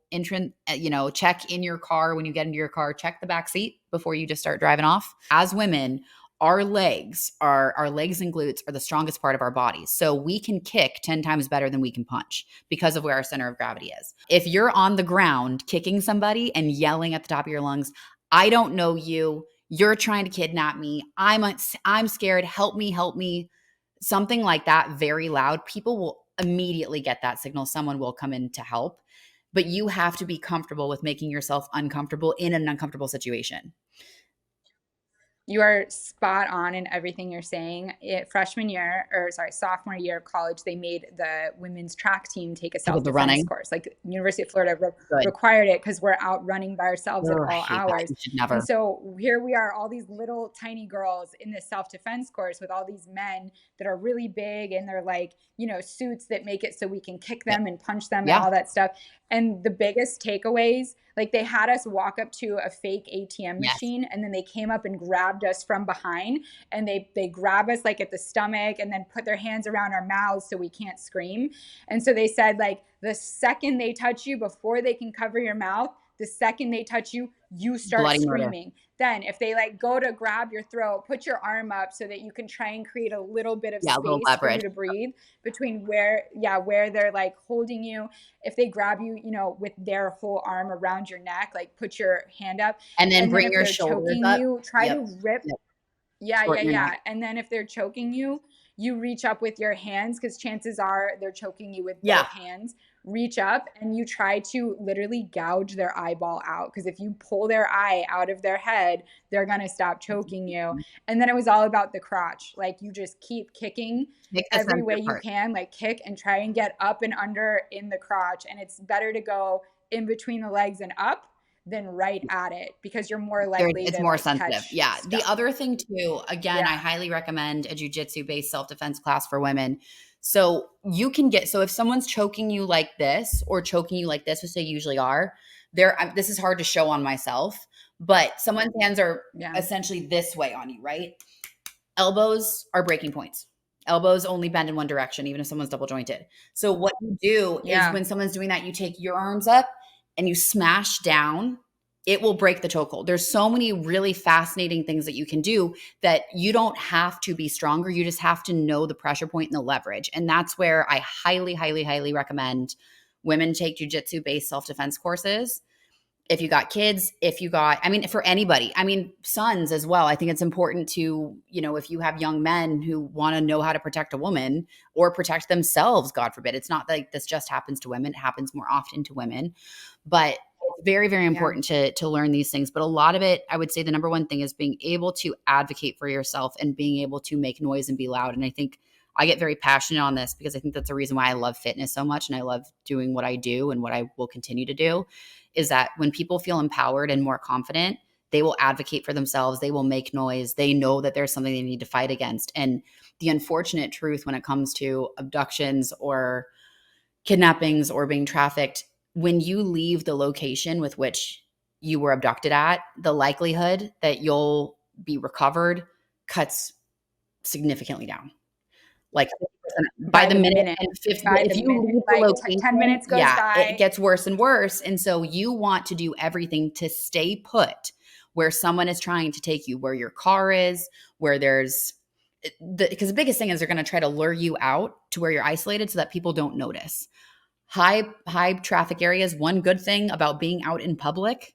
Speaker 1: Check in your car when you get into your car. Check the back seat before you just start driving off. As women, our legs and glutes are the strongest part of our bodies. So we can kick 10 times better than we can punch because of where our center of gravity is. If you're on the ground kicking somebody and yelling at the top of your lungs, I don't know you, you're trying to kidnap me, I'm scared, help me, help me, something like that very loud, people will immediately get that signal. Someone will come in to help. But you have to be comfortable with making yourself uncomfortable in an uncomfortable situation.
Speaker 2: You are spot on in everything you're saying. Sophomore year of college, they made the women's track team take a
Speaker 1: With the
Speaker 2: self-defense
Speaker 1: running,
Speaker 2: course. Like University of Florida
Speaker 1: good.
Speaker 2: required it because we're out running by ourselves at
Speaker 1: Ugh, I
Speaker 2: all
Speaker 1: hate that.
Speaker 2: hours.
Speaker 1: You should
Speaker 2: And
Speaker 1: never.
Speaker 2: so here we are, all these little tiny girls in this self-defense course with all these men that are really big and they're like, suits that make it so we can kick
Speaker 1: Yeah.
Speaker 2: them and punch them and
Speaker 1: Yeah.
Speaker 2: all that stuff. And the biggest takeaways, like they had us walk up to a fake ATM
Speaker 1: Yes.
Speaker 2: machine and then they came up and grabbed us from behind and they grab us like at the stomach and then put their hands around our mouths so we can't scream. And so they said like the second they touch you before they can cover your mouth, the second they touch you, you start
Speaker 1: Bloody murder.
Speaker 2: screaming. Then if they like go to grab your throat, put your arm up so that you can try and create a little bit of
Speaker 1: Yeah, a little
Speaker 2: space for you
Speaker 1: leverage.
Speaker 2: to breathe between where they're like holding you. If they grab you, with their whole arm around your neck, like put your hand up.
Speaker 1: And then
Speaker 2: And then
Speaker 1: bring
Speaker 2: if
Speaker 1: your
Speaker 2: they're
Speaker 1: shoulders
Speaker 2: choking
Speaker 1: up.
Speaker 2: you, try
Speaker 1: Yep.
Speaker 2: to rip.
Speaker 1: Yep.
Speaker 2: Yeah, yeah,
Speaker 1: Shorten your
Speaker 2: yeah.
Speaker 1: neck.
Speaker 2: And then if they're choking you, you reach up with your hands because chances are they're choking you with
Speaker 1: Yeah.
Speaker 2: both hands. Reach up and you try to literally gouge their eyeball out because if you pull their eye out of their head, they're going to stop choking you. And then it was all about the crotch. Like you just keep kicking
Speaker 1: Make the
Speaker 2: every way
Speaker 1: sensitive
Speaker 2: you
Speaker 1: part.
Speaker 2: can, like kick and try and get up and under in the crotch. And it's better to go in between the legs and up than right at it because you're more likely
Speaker 1: It's
Speaker 2: to
Speaker 1: more
Speaker 2: like
Speaker 1: sensitive.
Speaker 2: catch
Speaker 1: Yeah. The
Speaker 2: stuff.
Speaker 1: other thing too, again, I
Speaker 2: Yeah.
Speaker 1: highly recommend a jujitsu based self-defense class for women. So if someone's choking you like this or choking you like this, which they usually are, this is hard to show on myself, but someone's hands are
Speaker 2: Yeah.
Speaker 1: essentially this way on you, right? Elbows are breaking points. Elbows only bend in one direction, even if someone's double jointed. So what you do is
Speaker 2: Yeah.
Speaker 1: when someone's doing that, you take your arms up and you smash down. It will break the chokehold. There's so many really fascinating things that you can do that you don't have to be stronger. You just have to know the pressure point and the leverage. And that's where I highly, highly, highly recommend women take jujitsu based self defense courses. If you got kids, if you got, I mean, for anybody, I mean, sons as well. I think it's important to, if you have young men who want to know how to protect a woman or protect themselves, God forbid. It's not like this just happens to women, it happens more often to women. But it's very, very
Speaker 2: Yeah.
Speaker 1: important to learn these things. But a lot of it, I would say the number one thing is being able to advocate for yourself and being able to make noise and be loud. And I think I get very passionate on this because I think that's the reason why I love fitness so much and I love doing what I do and what I will continue to do is that when people feel empowered and more confident, they will advocate for themselves. They will make noise. They know that there's something they need to fight against. And the unfortunate truth when it comes to abductions or kidnappings or being trafficked, when you leave the location with which you were abducted at, the likelihood that you'll be recovered cuts significantly down. Like 50% by
Speaker 2: By
Speaker 1: the
Speaker 2: the
Speaker 1: minute
Speaker 2: minute.
Speaker 1: and fifth,
Speaker 2: By
Speaker 1: if
Speaker 2: the
Speaker 1: you
Speaker 2: minute.
Speaker 1: leave the
Speaker 2: Like 10
Speaker 1: location,
Speaker 2: minutes goes
Speaker 1: yeah, it
Speaker 2: by.
Speaker 1: gets worse and worse. And so you want to do everything to stay put where someone is trying to take you, where your car is, where there's because the biggest thing is they're going to try to lure you out to where you're isolated so that people don't notice. High traffic areas, one good thing about being out in public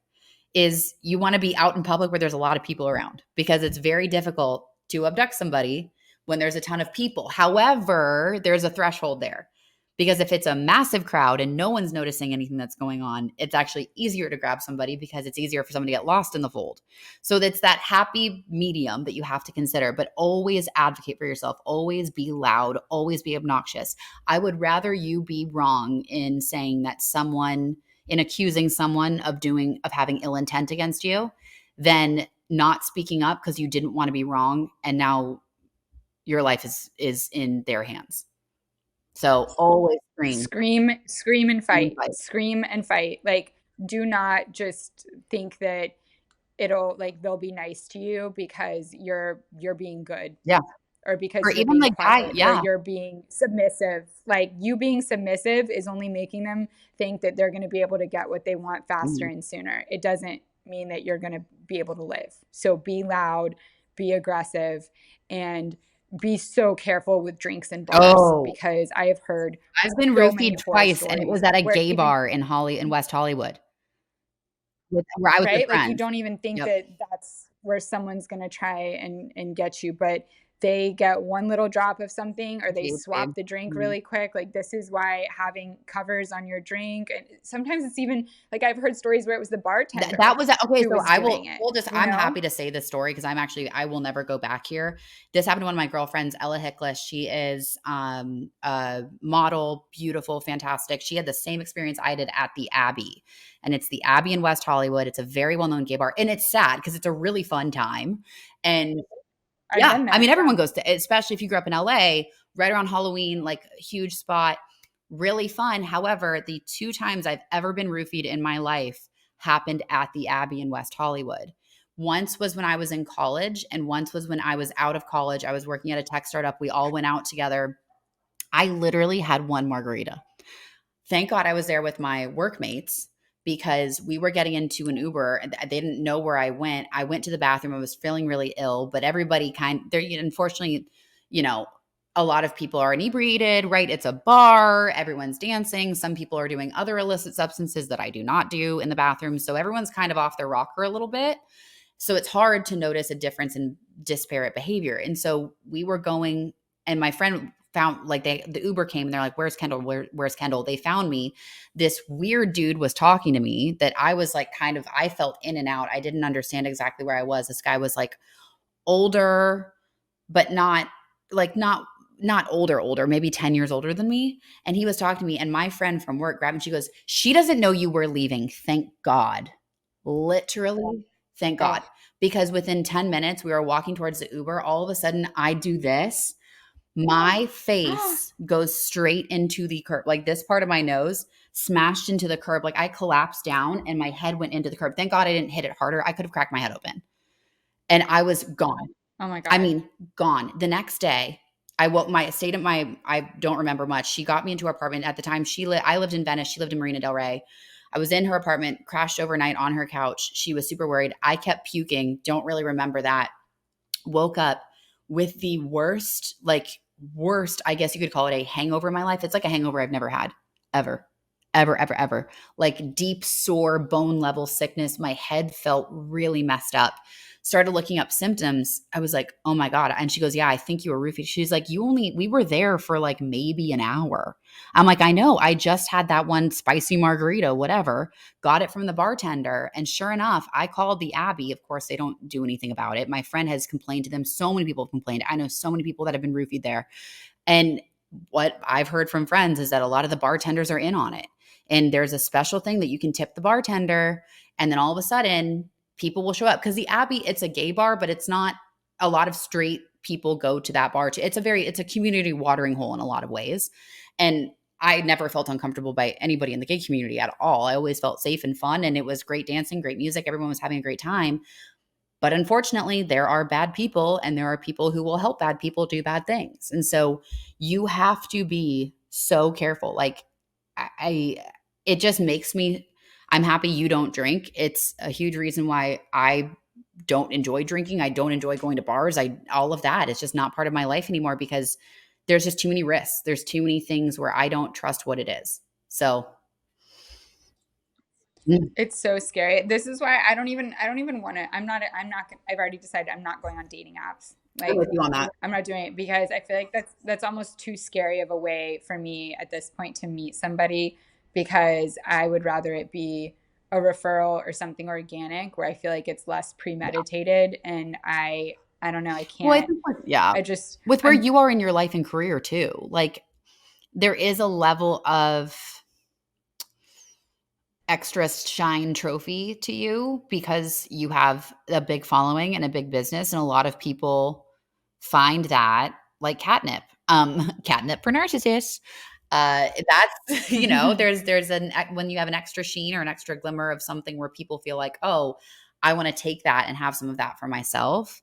Speaker 1: is you want to be out in public where there's a lot of people around because it's very difficult to abduct somebody when there's a ton of people. However, there's a threshold there because if it's a massive crowd and no one's noticing anything that's going on, it's actually easier to grab somebody because it's easier for someone to get lost in the fold. So it's that happy medium that you have to consider, but always advocate for yourself, always be loud, always be obnoxious. I would rather you be wrong in saying that someone in accusing someone of having ill intent against you than not speaking up because you didn't want to be wrong and now your life is in their hands. So always scream,
Speaker 2: Scream, scream and
Speaker 1: scream,
Speaker 2: fight.
Speaker 1: fight.
Speaker 2: Scream and fight. Like, do not just think that it'll like they'll be nice to you because you're being good
Speaker 1: Yeah.
Speaker 2: or because
Speaker 1: Or
Speaker 2: you're
Speaker 1: even
Speaker 2: being
Speaker 1: the guy,
Speaker 2: quiet or
Speaker 1: yeah.
Speaker 2: you're being submissive. Like, you being submissive is only making them think that they're going to be able to get what they want faster
Speaker 1: Mhm.
Speaker 2: and sooner. It doesn't mean that you're going to be able to live. So be loud, be aggressive, and be so careful with drinks and bars
Speaker 1: Oh,
Speaker 2: because I have heard
Speaker 1: I've been
Speaker 2: so many
Speaker 1: roofied
Speaker 2: horror
Speaker 1: twice and it
Speaker 2: stories
Speaker 1: was at a
Speaker 2: where
Speaker 1: gay
Speaker 2: even
Speaker 1: bar in West Hollywood where I was with
Speaker 2: right, like you
Speaker 1: friends.
Speaker 2: don't even think
Speaker 1: Yep.
Speaker 2: that that's where someone's going to try and get you, but they get one little drop of something or they
Speaker 1: Huge, babe.
Speaker 2: swap the drink
Speaker 1: Mhm.
Speaker 2: really quick. Like, this is why having covers on your drink, and sometimes it's even like I've heard stories where it was the
Speaker 1: That
Speaker 2: bartender
Speaker 1: was okay.
Speaker 2: who
Speaker 1: So
Speaker 2: was doing it, you
Speaker 1: I'm
Speaker 2: know?
Speaker 1: happy to say this story because I will never go back here. This happened to one of my girlfriends, Ella Hickless. She is a model, beautiful, fantastic. She had the same experience I did at the Abbey, and it's the Abbey in West Hollywood. It's a very well known gay bar, and it's sad because it's a really fun time. And
Speaker 2: I've
Speaker 1: yeah,
Speaker 2: been
Speaker 1: I
Speaker 2: there.
Speaker 1: mean,
Speaker 2: Yeah.
Speaker 1: everyone goes to, especially if you grew up in LA, right around Halloween, like a huge spot, really fun. However, the two times I've ever been roofied in my life happened at the Abbey in West Hollywood. Once was when I was in college, and once was when I was out of college. I was working at a tech startup. We all went out together. I literally had one margarita. Thank God I was there with my workmates because we were getting into an Uber and they didn't know where I went. I went to the bathroom. I was feeling really ill, but everybody there, unfortunately, you know, a lot of people are inebriated, right? It's a bar, everyone's dancing. Some people are doing other illicit substances that I do not do in the bathroom. So everyone's kind of off their rocker a little bit. So it's hard to notice a difference in disparate behavior. And so we were going, and my friend found like the Uber came and they're like, "Where's Kendall? Where's Kendall?" They found me. This weird dude was talking to me that I was like I felt in and out. I didn't understand exactly where I was. This guy was like older, but not like not older, maybe 10 years older than me. And he was talking to me, and my friend from work grabbed me. She goes, "She doesn't know you were leaving. Thank God." Literally, thank God.
Speaker 2: Oh.
Speaker 1: Because within 10 minutes, we were walking towards the Uber. All of a sudden, I do this. My face goes straight into the curb, like this part of my nose smashed into the curb. Like I collapsed down and my head went into the curb. Thank God I didn't hit it harder. I could have cracked my head open and I was gone.
Speaker 2: Oh my
Speaker 1: I
Speaker 2: God.
Speaker 1: mean, gone. The next day, stayed at my, I don't remember much. She got me into her apartment at the time. I lived in Venice. She lived in Marina Del Rey. I was in her apartment, crashed overnight on her couch. She was super worried. I kept puking. Don't really remember that. Woke up with the worst, I guess you could call it a hangover in my life. It's like a hangover I've never had ever, ever, ever, ever. Like deep, sore, bone level sickness. My head felt really messed up. Started looking up symptoms. I was like, oh my God. And she goes, yeah, I think you were roofied. She's like, we were there for like maybe an hour. I'm like, I know. I just had that one spicy margarita, whatever, got it from the bartender. And sure enough, I called the Abbey. Of course, they don't do anything about it. My friend has complained to them. So many people have complained. I know so many people that have been roofied there. And what I've heard from friends is that a lot of the bartenders are in on it. And there's a special thing that you can tip the bartender. And then all of a sudden, people will show up. Because the Abbey, it's a gay bar, but it's not a lot of straight people go to that bar. It's a community watering hole in a lot of ways. And I never felt uncomfortable by anybody in the gay community at all. I always felt safe and fun. And it was great dancing, great music. Everyone was having a great time. But unfortunately, there are bad people and there are people who will help bad people do bad things. And so you have to be so careful. Like it just makes me, I'm happy you don't drink. It's a huge reason why I don't enjoy drinking. I don't enjoy going to bars. All of that. It's just not part of my life anymore because there's just too many risks. There's too many things where I don't trust what it is. So mm,
Speaker 2: It's so scary. This is why I don't even want to, I've already decided I'm not going on dating apps.
Speaker 1: I'm
Speaker 2: Like
Speaker 1: with you on that.
Speaker 2: I'm not doing it because I feel like that's almost too scary of a way for me at this point to meet somebody, because I would rather it be a referral or something organic where I feel like it's less
Speaker 1: Yeah.
Speaker 2: premeditated. And I don't know, I
Speaker 1: Well, I
Speaker 2: can't,
Speaker 1: think yeah.
Speaker 2: I just
Speaker 1: With where
Speaker 2: I'm
Speaker 1: you are in your life and career too. Like there is a level of extra shine trophy to you because you have a big following and a big business, and a lot of people find that like catnip. Catnip for narcissists. That's there's when you have an extra sheen or an extra glimmer of something where people feel like, oh, I want to take that and have some of that for myself.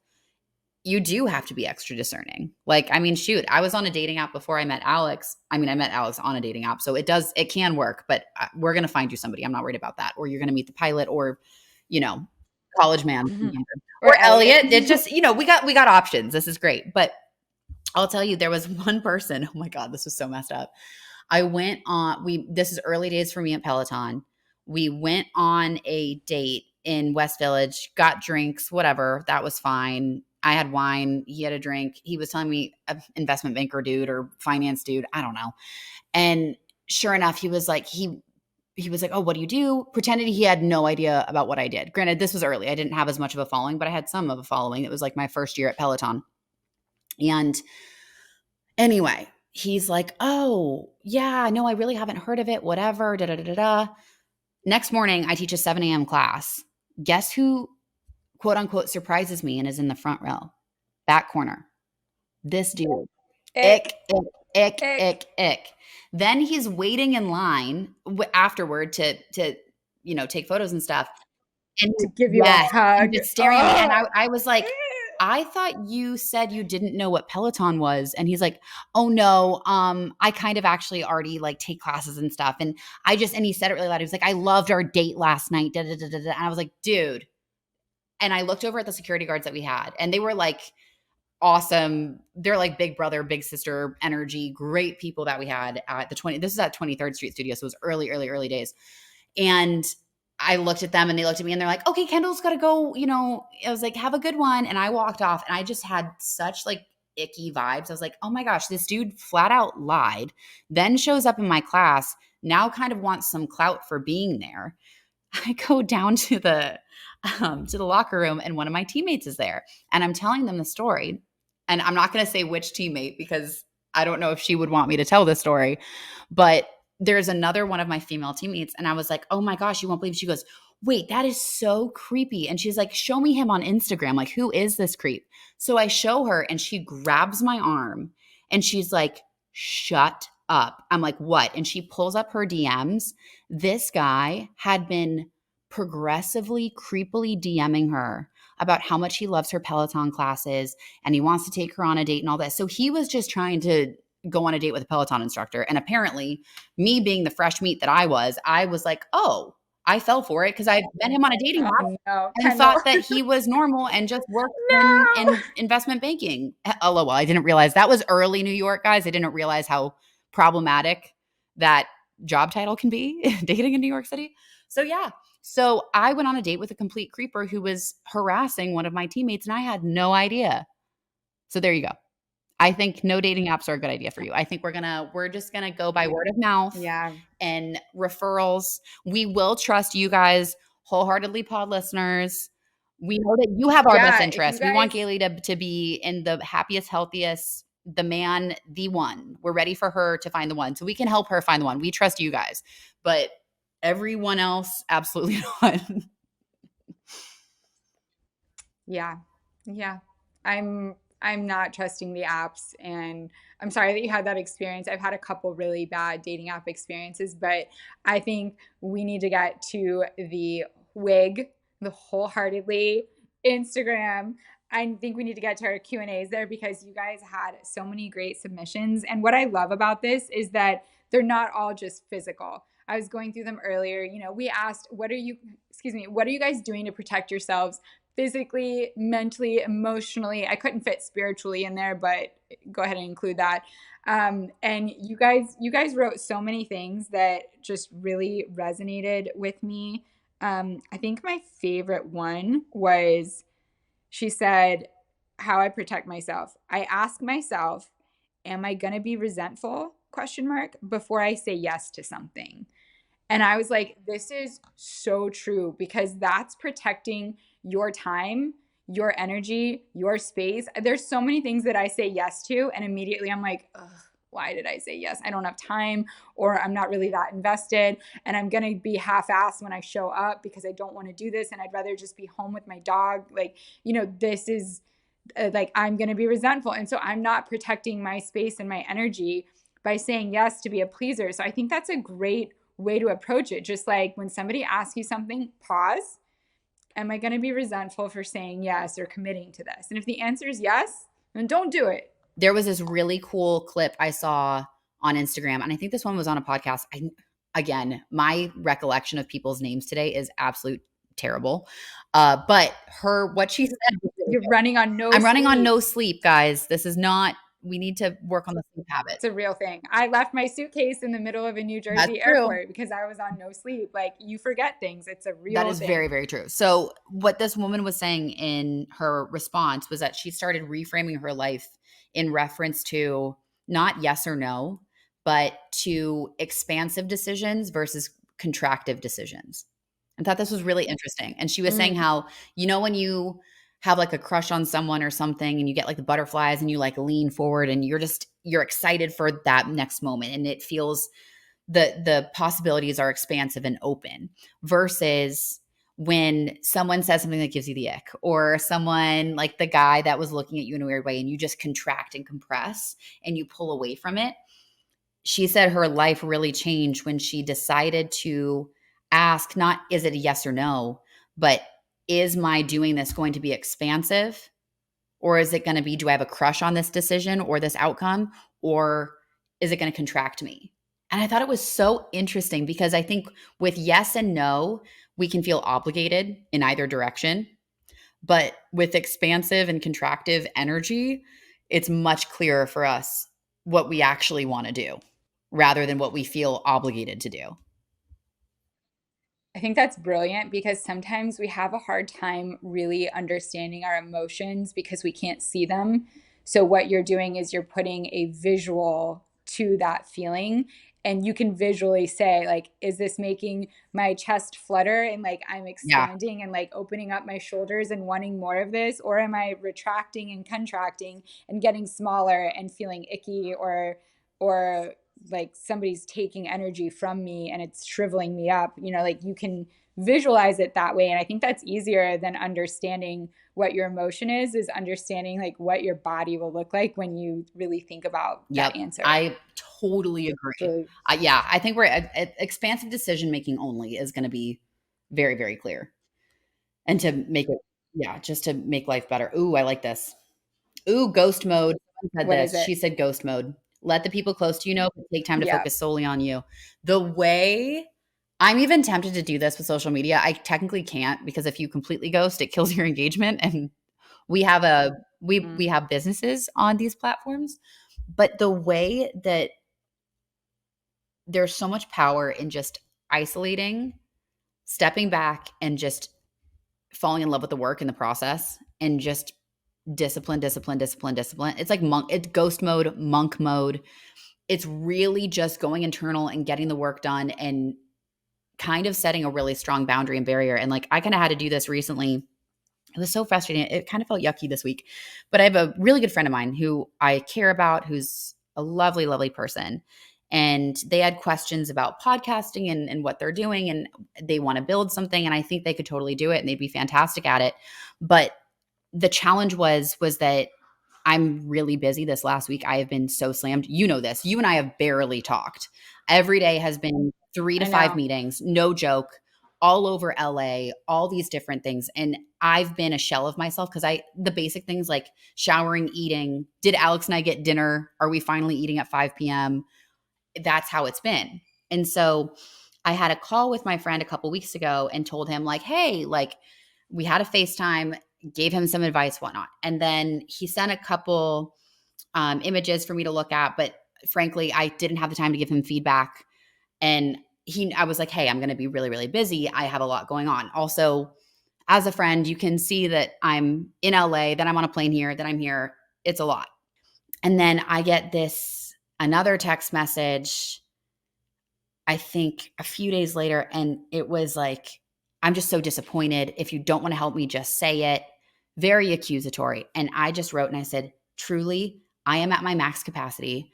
Speaker 1: You do have to be extra discerning. Like, I mean, shoot, I was on a dating app before I met Alex. I mean, I met Alex on a dating app. So it can work, but we're going to find you somebody. I'm not worried about that. Or you're going to meet the pilot or, you know, college man
Speaker 2: or
Speaker 1: or
Speaker 2: Elliot.
Speaker 1: Elliot. It just, we got options. This is great. But I'll tell you, there was one person. Oh my God, this was so messed up. I went on, this is early days for me at Peloton. We went on a date in West Village, got drinks, whatever. That was fine. I had wine. He had a drink. He was telling me investment banker dude or finance dude. I don't know. And sure enough, he was like, oh, what do you do? Pretended he had no idea about what I did. Granted, this was early. I didn't have as much of a following, but I had some of a following. It was like my first year at Peloton. And anyway, he's like, oh, yeah, no, I really haven't heard of it, whatever, da da da da da. Next morning, I teach a 7 a.m. class. Guess who, quote unquote, surprises me and is in the front row, back corner? This dude. Ick,
Speaker 2: Ick,
Speaker 1: ick, ick,
Speaker 2: ick.
Speaker 1: ick, ick. Then he's waiting in line afterward to take photos and stuff. And
Speaker 2: To give you a
Speaker 1: yes, and
Speaker 2: hug.
Speaker 1: just staring at me. And
Speaker 2: Oh.
Speaker 1: I was like, I thought you said you didn't know what Peloton was. And he's like, oh no, I kind of actually already like take classes and stuff. And and he said it really loud. He was like, I loved our date last night. Da, da, da, da, da. And I was like, dude. And I looked over at the security guards that we had, and they were like awesome. They're like big brother, big sister energy, great people that we had at this is at 23rd Street Studio. So it was early, early, early days. And I looked at them and they looked at me and they're like, okay, Kendall's got to go. I was like, have a good one. And I walked off and I just had such like icky vibes. I was like, oh my gosh, this dude flat out lied, then shows up in my class, now kind of wants some clout for being there. I go down to the locker room and one of my teammates is there and I'm telling them the story. And I'm not going to say which teammate because I don't know if she would want me to tell this story, but there's another one of my female teammates. And I was like, oh my gosh, you won't believe. She goes, wait, that is so creepy. And she's like, show me him on Instagram. Like, who is this creep? So I show her and she grabs my arm and she's like, shut up. I'm like, what? And she pulls up her DMs. This guy had been progressively, creepily DMing her about how much he loves her Peloton classes and he wants to take her on a date and all that. So he was just trying to go on a date with a Peloton instructor. And apparently, me being the fresh meat that I was like, oh, I fell for it because I met him on a dating app
Speaker 2: Oh no,
Speaker 1: and
Speaker 2: Kendall.
Speaker 1: thought that he was normal and just worked
Speaker 2: No.
Speaker 1: in investment banking. LOL. I didn't realize that was early New York, guys. I didn't realize how problematic that job title can be dating in New York City. So, yeah. So, I went on a date with a complete creeper who was harassing one of my teammates, and I had no idea. So, there you go. I think no dating apps are a good idea for you. I think we're just gonna go by word of mouth
Speaker 2: Yeah.
Speaker 1: and referrals. We will trust you guys wholeheartedly, pod listeners. We know that you have our best
Speaker 2: Yeah. If you
Speaker 1: interests. We want
Speaker 2: guys,
Speaker 1: Gailey to be in the happiest, healthiest, the man, the one. We're ready for her to find the one. So we can help her find the one. We trust you guys. But everyone else, absolutely not.
Speaker 2: yeah. Yeah. I'm not trusting the apps, and I'm sorry that you had that experience. I've had a couple really bad dating app experiences, but I think we need to get to the wig, the wholeheartedly Instagram. I think we need to get to our Q&As there because you guys had so many great submissions. And what I love about this is that they're not all just physical. I was going through them earlier. You know, we asked, what are you guys doing to protect yourselves physically, mentally, emotionally? I couldn't fit spiritually in there, but go ahead and include that. And you guys wrote so many things that just really resonated with me. I think my favorite one was, she said, how I protect myself. I ask myself, am I going to be resentful? Question mark, before I say yes to something. And I was like, this is so true because that's protecting your time, your energy, your space. There's so many things that I say yes to, and immediately I'm like, ugh, why did I say yes? I don't have time, or I'm not really that invested, and I'm gonna be half-assed when I show up because I don't want to do this, and I'd rather just be home with my dog. Like, this is like, I'm gonna be resentful, and so I'm not protecting my space and my energy by saying yes to be a pleaser. So I think that's a great way to approach it. Just like when somebody asks you something, pause. Am I going to be resentful for saying yes or committing to this? And if the answer is yes, then don't do it.
Speaker 1: There was this really cool clip I saw on Instagram, and I think this one was on a podcast. Again, my recollection of people's names today is absolute terrible. But what she said was really
Speaker 2: You're
Speaker 1: good.
Speaker 2: running on no
Speaker 1: I'm running on
Speaker 2: sleep.
Speaker 1: no sleep, guys. This is not. We need to work on the sleep habit.
Speaker 2: It's a real thing. I left my suitcase in the middle of a New
Speaker 1: That's
Speaker 2: Jersey
Speaker 1: true.
Speaker 2: airport because I was on no sleep. Like, you forget things. It's a
Speaker 1: That
Speaker 2: real
Speaker 1: is very,
Speaker 2: thing.
Speaker 1: very true. So, what this woman was saying in her response was that she started reframing her life in reference to not yes or no, but to expansive decisions versus contractive decisions. I thought this was really interesting. And she was saying
Speaker 2: Mm.
Speaker 1: how, when you have like a crush on someone or something and you get like the butterflies and you like lean forward and you're excited for that next moment and it feels the possibilities are expansive and open versus when someone says something that gives you the ick or someone like the guy that was looking at you in a weird way and you just contract and compress and you pull away from it. She said her life really changed when she decided to ask, not is it a yes or no, but is my doing this going to be expansive, or is it going to be, do I have a crush on this decision or this outcome? Or is it going to contract me? And I thought it was so interesting because I think with yes and no, we can feel obligated in either direction. But with expansive and contractive energy, it's much clearer for us what we actually want to do rather than what we feel obligated to do.
Speaker 2: I think that's brilliant because sometimes we have a hard time really understanding our emotions because we can't see them. So, what you're doing is you're putting a visual to that feeling, and you can visually say, like, is this making my chest flutter and like I'm
Speaker 1: Yeah.
Speaker 2: expanding and like opening up my shoulders and wanting more of this? Or am I retracting and contracting and getting smaller and feeling icky, or like somebody's taking energy from me and it's shriveling me up? Like, you can visualize it that way. And I think that's easier than understanding what your emotion is understanding like what your body will look like when you really think about that
Speaker 1: Yep.
Speaker 2: answer.
Speaker 1: I totally
Speaker 2: It's
Speaker 1: agree.
Speaker 2: really
Speaker 1: Yeah, I think we're expansive decision making only is going to be very, very clear. And to make it, yeah, just to make life better. Ooh, I like this. Ooh, ghost mode. Someone said
Speaker 2: what is
Speaker 1: this.
Speaker 2: it?
Speaker 1: She said ghost mode. Let the people close to you know, but take time to
Speaker 2: Yeah.
Speaker 1: focus solely on you. The way I'm even tempted to do this with social media. I technically can't because if you completely ghost, it kills your engagement. And we have a we
Speaker 2: Mm.
Speaker 1: have businesses on these platforms. But the way that there's so much power in just isolating, stepping back, and just falling in love with the work in the process and just discipline, discipline, discipline, discipline. It's like it's ghost mode, monk mode. It's really just going internal and getting the work done and kind of setting a really strong boundary and barrier. And like I kind of had to do this recently. It was so frustrating. It kind of felt yucky this week. But I have a really good friend of mine who I care about, who's a lovely, lovely person. And they had questions about podcasting and what they're doing. And they want to build something. And I think they could totally do it and they'd be fantastic at it. But the challenge was that I'm really busy this last week. I have been so slammed. You know this. You and I have barely talked. Every day has been 3 to
Speaker 2: I
Speaker 1: 5
Speaker 2: know.
Speaker 1: meetings, no joke, all over LA, all these different things. And I've been a shell of myself because the basic things like showering, eating, did Alex and I get dinner? Are we finally eating at 5 p.m.? That's how it's been. And so I had a call with my friend a couple weeks ago and told him like, hey, like we had a FaceTime, gave him some advice, whatnot. And then he sent a couple images for me to look at, but frankly, I didn't have the time to give him feedback. And I was like, hey, I'm going to be really, really busy. I have a lot going on. Also, as a friend, you can see that I'm in LA, that I'm on a plane here, that I'm here. It's a lot. And then I get another text message, I think a few days later, and it was like, I'm just so disappointed. If you don't want to help me, just say it. Very accusatory. And I just wrote and I said, truly, I am at my max capacity.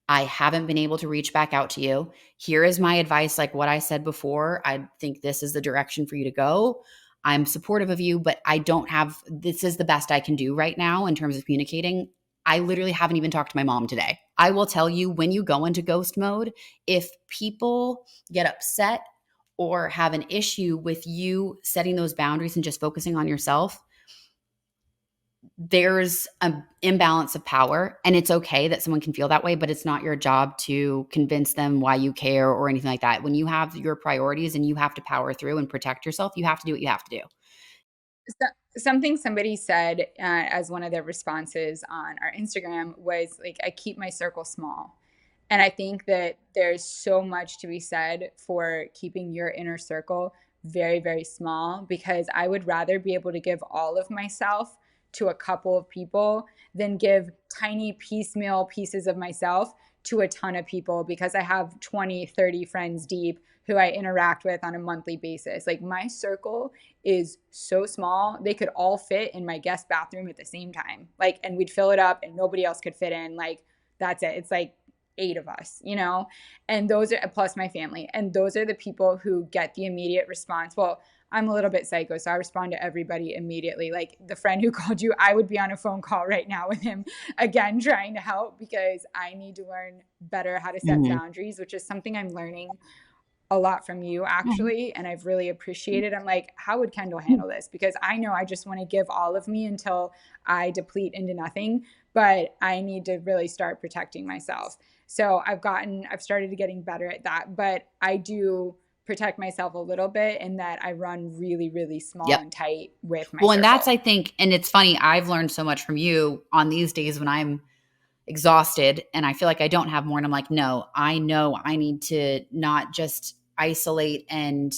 Speaker 1: I haven't been able to reach back out to you. Here is my advice, like what I said before. I think this is the direction for you to go. I'm supportive of you, but I don't have, this is the best I can do right now in terms of communicating. I literally haven't even talked to my mom today. I will tell you when you go into ghost mode, if people get upset or have an issue with you setting those boundaries and just focusing on yourself, there's an imbalance of power. And it's okay that someone can feel that way, but it's not your job to convince them why you care or anything like that. When you have your priorities and you have to power through and protect yourself, you have to do what you have to do.
Speaker 2: So, something somebody said as one of their responses on our Instagram was like, I keep my circle small. And I think that there's so much to be said for keeping your inner circle very, very small because I would rather be able to give all of myself to a couple of people than give tiny piecemeal pieces of myself to a ton of people because I have 20, 30 friends deep who I interact with on a monthly basis. Like my circle is so small, they could all fit in my guest bathroom at the same time. Like, and we'd fill it up and nobody else could fit in. Like, that's it. It's like 8 of us. And those are plus my family. And those are the people who get the immediate response. Well, I'm a little bit psycho, so I respond to everybody immediately. Like the friend who called you, I would be on a phone call right now with him again, trying to help because I need to learn better how to set
Speaker 1: Mhm.
Speaker 2: boundaries, which is something I'm learning a lot from you actually, and I've really appreciated. I'm like, how would Kendall handle this? Because I know I just want to give all of me until I deplete into nothing, but I need to really start protecting myself. So I've started getting better at that, but I do protect myself a little bit in that I run really, really small
Speaker 1: Yep.
Speaker 2: and tight with my
Speaker 1: Well, and that's,
Speaker 2: circle.
Speaker 1: I think, and it's funny, I've learned so much from you on these days when I'm exhausted and I feel like I don't have more. And I'm like, no, I know I need to not just isolate and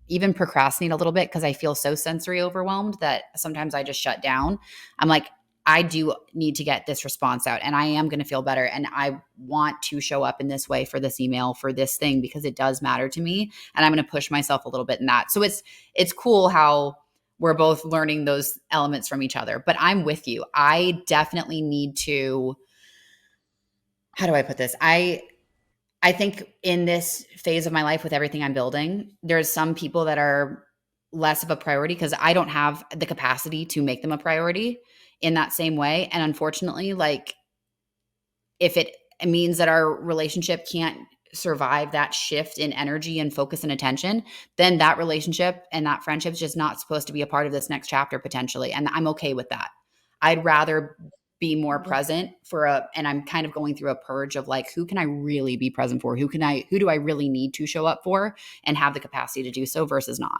Speaker 1: even procrastinate a little bit because I feel so sensory overwhelmed that sometimes I just shut down. I'm like, I do need to get this response out and I am going to feel better. And I want to show up in this way for this email, for this thing, because it does matter to me. And I'm going to push myself a little bit in that. So it's cool how we're both learning those elements from each other. But I'm with you. I definitely need to, how do I put this? I think in this phase of my life with everything I'm building, there's some people that are less of a priority because I don't have the capacity to make them a priority in that same way. And unfortunately, like if it means that our relationship can't survive that shift in energy and focus and attention, then that relationship and that friendship is just not supposed to be a part of this next chapter potentially. And I'm okay with that. I'd rather be more
Speaker 2: Yeah.
Speaker 1: present and I'm kind of going through a purge of like, who can I really be present for? Who do I really need to show up for and have the capacity to do so versus not?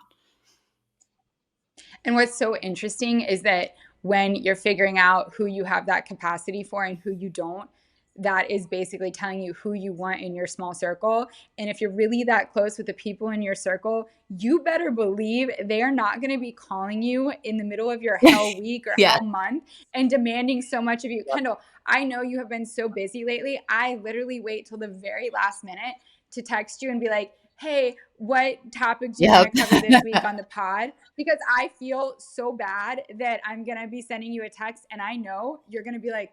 Speaker 2: And what's so interesting is that when you're figuring out who you have that capacity for and who you don't, that is basically telling you who you want in your small circle. And if you're really that close with the people in your circle, you better believe they are not going to be calling you in the middle of your hell week or
Speaker 1: Yeah.
Speaker 2: hell month and demanding so much of you. Kendall, I know you have been so busy lately. I literally wait till the very last minute to text you and be like, hey, what topic do you want
Speaker 1: Yep.
Speaker 2: to cover this week on the pod? Because I feel so bad that I'm going to be sending you a text and I know you're going to be like,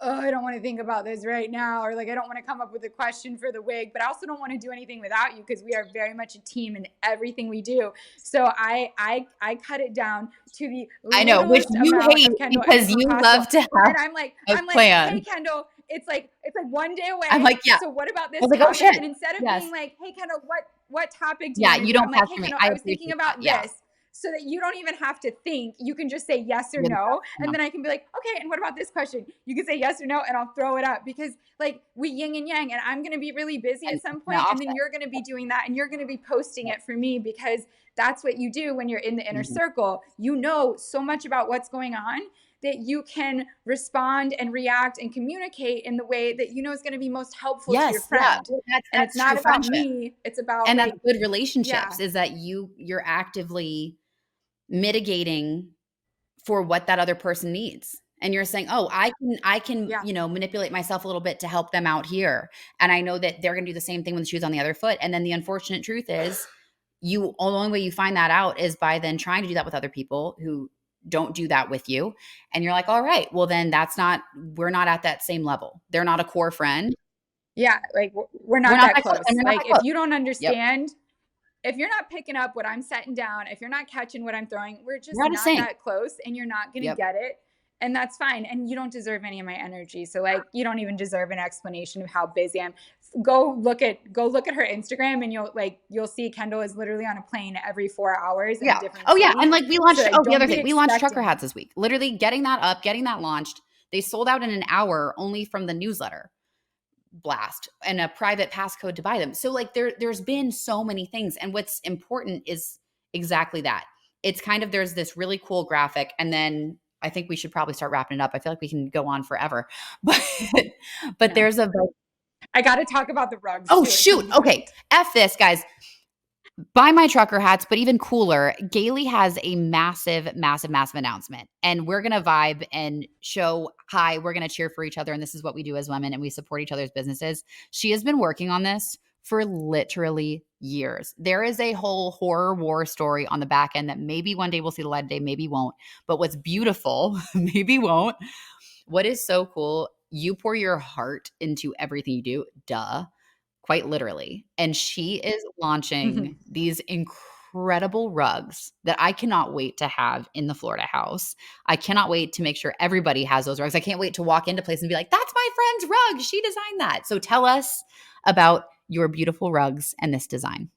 Speaker 2: oh, I don't want to think about this right now. Or like, I don't want to come up with a question for the wig, but I also don't want to do anything without you because we are very much a team in everything we do. So I cut it down to the
Speaker 1: I know, which
Speaker 2: littlest
Speaker 1: you
Speaker 2: amount
Speaker 1: hate
Speaker 2: of Kendall
Speaker 1: because
Speaker 2: energy
Speaker 1: you
Speaker 2: possible.
Speaker 1: love to
Speaker 2: And
Speaker 1: have a
Speaker 2: I'm like, hey
Speaker 1: plan.
Speaker 2: Kendall, it's like one day
Speaker 1: I'm
Speaker 2: away.
Speaker 1: like, yeah.
Speaker 2: So what about
Speaker 1: I
Speaker 2: this
Speaker 1: was like, oh
Speaker 2: topic?
Speaker 1: shit.
Speaker 2: And instead of
Speaker 1: Yes.
Speaker 2: being like, hey Kendall, what topic do you
Speaker 1: Yeah,
Speaker 2: want to
Speaker 1: you
Speaker 2: do?
Speaker 1: don't
Speaker 2: I'm like, hey
Speaker 1: pester me.
Speaker 2: Kendall,
Speaker 1: I
Speaker 2: I was thinking
Speaker 1: appreciate that.
Speaker 2: about
Speaker 1: Yeah.
Speaker 2: this, so that you don't even have to think. You can just say yes or
Speaker 1: You're the
Speaker 2: no.
Speaker 1: best.
Speaker 2: And
Speaker 1: No.
Speaker 2: then I can be like, okay, and what about this question? You can say yes or no, and I'll throw it up because like we yin and yang, and I'm going to be really busy
Speaker 1: And
Speaker 2: at some
Speaker 1: it's gonna
Speaker 2: point, and then
Speaker 1: offset.
Speaker 2: you're going to be doing that, and you're going to be posting
Speaker 1: Yep.
Speaker 2: it for me because that's what you do when you're in the inner
Speaker 1: Mhm.
Speaker 2: circle. You know so much about what's going on that you can respond and react and communicate in the way that you know is going to be most helpful to your
Speaker 1: Yes, yeah.
Speaker 2: friend.
Speaker 1: Well,
Speaker 2: And it's
Speaker 1: that's true
Speaker 2: not about
Speaker 1: friendship.
Speaker 2: me, it's about
Speaker 1: And that's
Speaker 2: like,
Speaker 1: good relationships
Speaker 2: yeah,
Speaker 1: is that you're actively mitigating for what that other person needs. And you're saying, "Oh, I can,
Speaker 2: yeah.
Speaker 1: manipulate myself a little bit to help them out here." And I know that they're gonna do the same thing when the shoe's on the other foot. And then the unfortunate truth is the only way you find that out is by then trying to do that with other people who don't do that with you. And you're like, "All right, well then we're not at that same level. They're not a core friend.
Speaker 2: Yeah, like we're
Speaker 1: We're
Speaker 2: not
Speaker 1: not
Speaker 2: that
Speaker 1: that close and
Speaker 2: close.
Speaker 1: we're not
Speaker 2: Like
Speaker 1: that
Speaker 2: if
Speaker 1: close."
Speaker 2: you don't
Speaker 1: Yep.
Speaker 2: understand, if you're not picking up what I'm setting down, if you're not catching what I'm throwing, we're
Speaker 1: We're
Speaker 2: just
Speaker 1: out of
Speaker 2: not
Speaker 1: sync.
Speaker 2: that close and you're not going to
Speaker 1: Yep.
Speaker 2: get it. And that's fine. And you don't deserve any of my energy. So like you don't even deserve an explanation of how busy I am. Go look at her Instagram and you'll see Kendall is literally on a plane every 4 hours in a
Speaker 1: Yeah.
Speaker 2: different
Speaker 1: Oh, yeah,
Speaker 2: city.
Speaker 1: and, like, we
Speaker 2: So
Speaker 1: launched
Speaker 2: like
Speaker 1: the
Speaker 2: don't
Speaker 1: other
Speaker 2: be
Speaker 1: thing, we launched trucker
Speaker 2: expecting.
Speaker 1: hats this week. Literally getting that up, getting that launched. They sold out in an hour only from the newsletter blast and a private passcode to buy them. So, like, there's been so many things, and what's important is exactly that. It's kind of there's this really cool graphic, and then I think we should probably start wrapping it up. I feel like we can go on forever. But but
Speaker 2: No.
Speaker 1: there's a
Speaker 2: I got to talk about the rugs
Speaker 1: oh,
Speaker 2: too at
Speaker 1: shoot.
Speaker 2: some
Speaker 1: Okay.
Speaker 2: point.
Speaker 1: F this, guys. Buy my trucker hats, but even cooler, Gailey has a massive, massive, massive announcement. And we're going to vibe and show, hi, we're going to cheer for each other. And this is what we do as women, and we support each other's businesses. She has been working on this for literally years. There is a whole horror war story on the back end that maybe one day we'll see the light of day, maybe won't. But what's beautiful, maybe won't. What is so cool, you pour your heart into everything you do, duh, quite literally. And she is launching these incredible rugs that I cannot wait to have in the Florida house. I cannot wait to make sure everybody has those rugs. I can't wait to walk into place and be like, that's my friend's rug. She designed that. So tell us about your beautiful rugs and this design.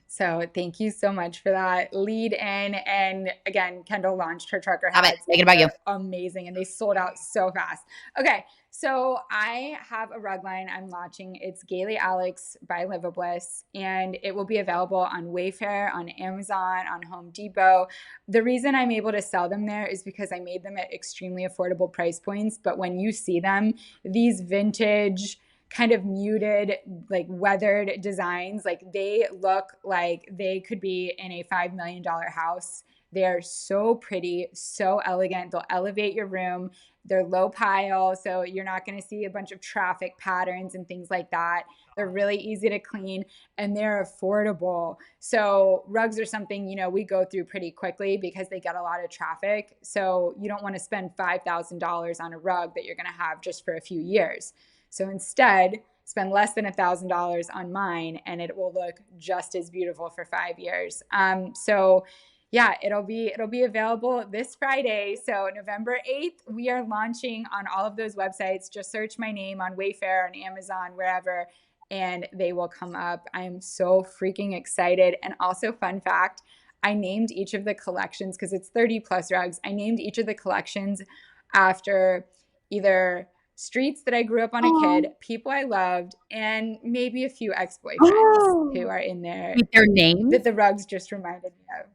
Speaker 2: So thank you so much for that lead in. And again, Kendall launched her trucker
Speaker 1: Love it.
Speaker 2: hats
Speaker 1: Make it
Speaker 2: and
Speaker 1: about you.
Speaker 2: they're amazing and they sold out so fast. Okay, so I have a rug line I'm launching. It's Gayle Alex by Livabliss, and it will be available on Wayfair, on Amazon, on Home Depot. The reason I'm able to sell them there is because I made them at extremely affordable price points. But when you see them, these vintage, kind of muted, like weathered designs, like they look like they could be in a $5 million house. They are so pretty, so elegant. They'll elevate your room. They're low pile, so you're not going to see a bunch of traffic patterns and things like that. They're really easy to clean and they're affordable. So rugs are something, we go through pretty quickly because they get a lot of traffic. So you don't want to spend $5,000 on a rug that you're going to have just for a few years. So instead, spend less than $1,000 on mine, and it will look just as beautiful for 5 years. So yeah, it'll be available this Friday. So November 8th, we are launching on all of those websites. Just search my name on Wayfair, on Amazon, wherever, and they will come up. I'm so freaking excited. And also, fun fact, I named each of the collections, because it's 30 plus rugs. I named each of the collections after either streets that I grew up on a kid, people I loved, and maybe a few ex-boyfriends who
Speaker 1: Oh,
Speaker 2: are in there
Speaker 1: with their names?
Speaker 2: that the rugs just reminded me of.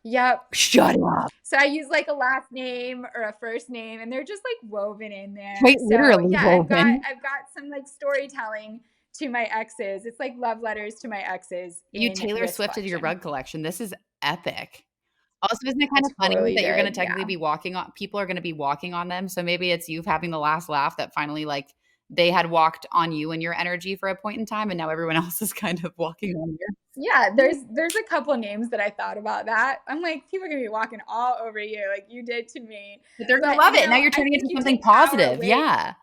Speaker 2: Yep.
Speaker 1: Shut up.
Speaker 2: So I use like a last name or a first name, and they're just like woven in there.
Speaker 1: Quite
Speaker 2: So
Speaker 1: literally
Speaker 2: yeah, I've got
Speaker 1: woven.
Speaker 2: I've got some like storytelling to my exes. It's like love letters to my exes
Speaker 1: You
Speaker 2: in
Speaker 1: Taylor
Speaker 2: this
Speaker 1: Swifted your
Speaker 2: collection.
Speaker 1: rug collection. This is epic. Also, isn't it
Speaker 2: I
Speaker 1: kind of funny
Speaker 2: totally
Speaker 1: that you're gonna
Speaker 2: did.
Speaker 1: technically
Speaker 2: Yeah.
Speaker 1: be walking on people are gonna be walking on them, so maybe it's you having the last laugh that finally, like, they had walked on you and your energy for a point in time, and now everyone else is kind of walking on
Speaker 2: Yeah,
Speaker 1: you.
Speaker 2: there's a couple names that I thought about that. I'm like, people are gonna be walking all over you like you did to me.
Speaker 1: But they're gonna
Speaker 2: But
Speaker 1: love it. Now you're
Speaker 2: I
Speaker 1: turning
Speaker 2: think
Speaker 1: into
Speaker 2: you
Speaker 1: something
Speaker 2: take power
Speaker 1: positive.
Speaker 2: away.
Speaker 1: Yeah.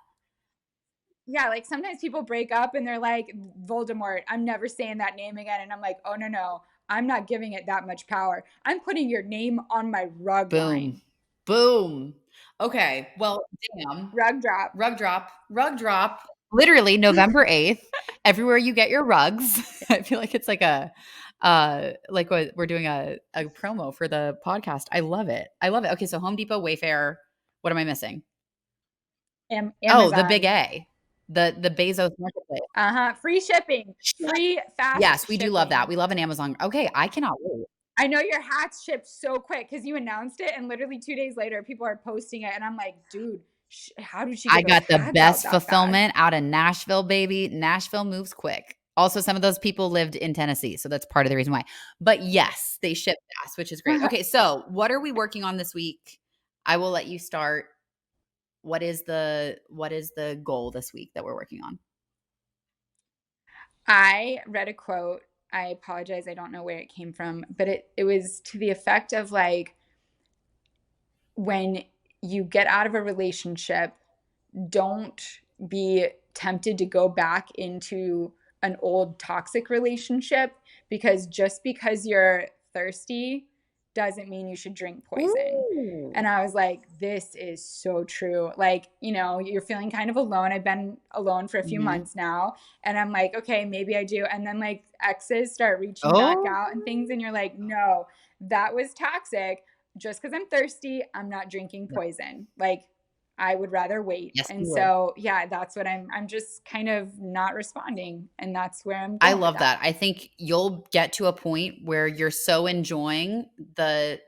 Speaker 2: Yeah, like sometimes people break up and they're like, Voldemort, I'm never saying that name again. And I'm like, oh, no, no, I'm not giving it that much power. I'm putting your name on my rug
Speaker 1: Boom.
Speaker 2: line.
Speaker 1: Boom. Okay. Well, damn.
Speaker 2: Rug drop.
Speaker 1: Rug drop. Rug drop. Literally November 8th, everywhere you get your rugs. I feel like it's like what we're doing a promo for the podcast. I love it. I love it. Okay, so Home Depot, Wayfair. What am I missing? Oh, the Big
Speaker 2: Amazon.
Speaker 1: A. The Bezos marketplace.
Speaker 2: Uh-huh. Free shipping.
Speaker 1: Shut
Speaker 2: Free fast
Speaker 1: Yes, we do love that.
Speaker 2: shipping.
Speaker 1: We love an Amazon. Okay, I cannot wait.
Speaker 2: I know your hats shipped so quick because you announced it, and literally 2 days later, people are posting it, and I'm like, dude, how did she
Speaker 1: I
Speaker 2: get those
Speaker 1: got the
Speaker 2: hats out
Speaker 1: best
Speaker 2: that fast?
Speaker 1: fulfillment out of Nashville, baby. Nashville moves quick. Also, some of those people lived in Tennessee, so that's part of the reason why. But yes, they ship fast, which is great. Okay, so what are we working on this week? I will let you start. What is the goal this week that we're working on?
Speaker 2: I read a quote. I apologize, I don't know where it came from, but it was to the effect of like, when you get out of a relationship, don't be tempted to go back into an old toxic relationship, because just because you're thirsty doesn't mean you should drink poison.
Speaker 1: Ooh.
Speaker 2: And I was like, this is so true. Like, you're feeling kind of alone. I've been alone for a few
Speaker 1: Mhm.
Speaker 2: months now. And I'm like, okay, maybe I do. And then like exes start reaching back
Speaker 1: Oh,
Speaker 2: out and things. And you're like, no, that was toxic. Just because I'm thirsty, I'm not drinking
Speaker 1: yep.
Speaker 2: poison. Like, I would rather wait.
Speaker 1: Yes,
Speaker 2: And
Speaker 1: you would.
Speaker 2: so, yeah, that's what I'm just kind of not responding. And that's where I'm
Speaker 1: I
Speaker 2: going with
Speaker 1: love
Speaker 2: that.
Speaker 1: that. I think you'll get to a point where you're so enjoying the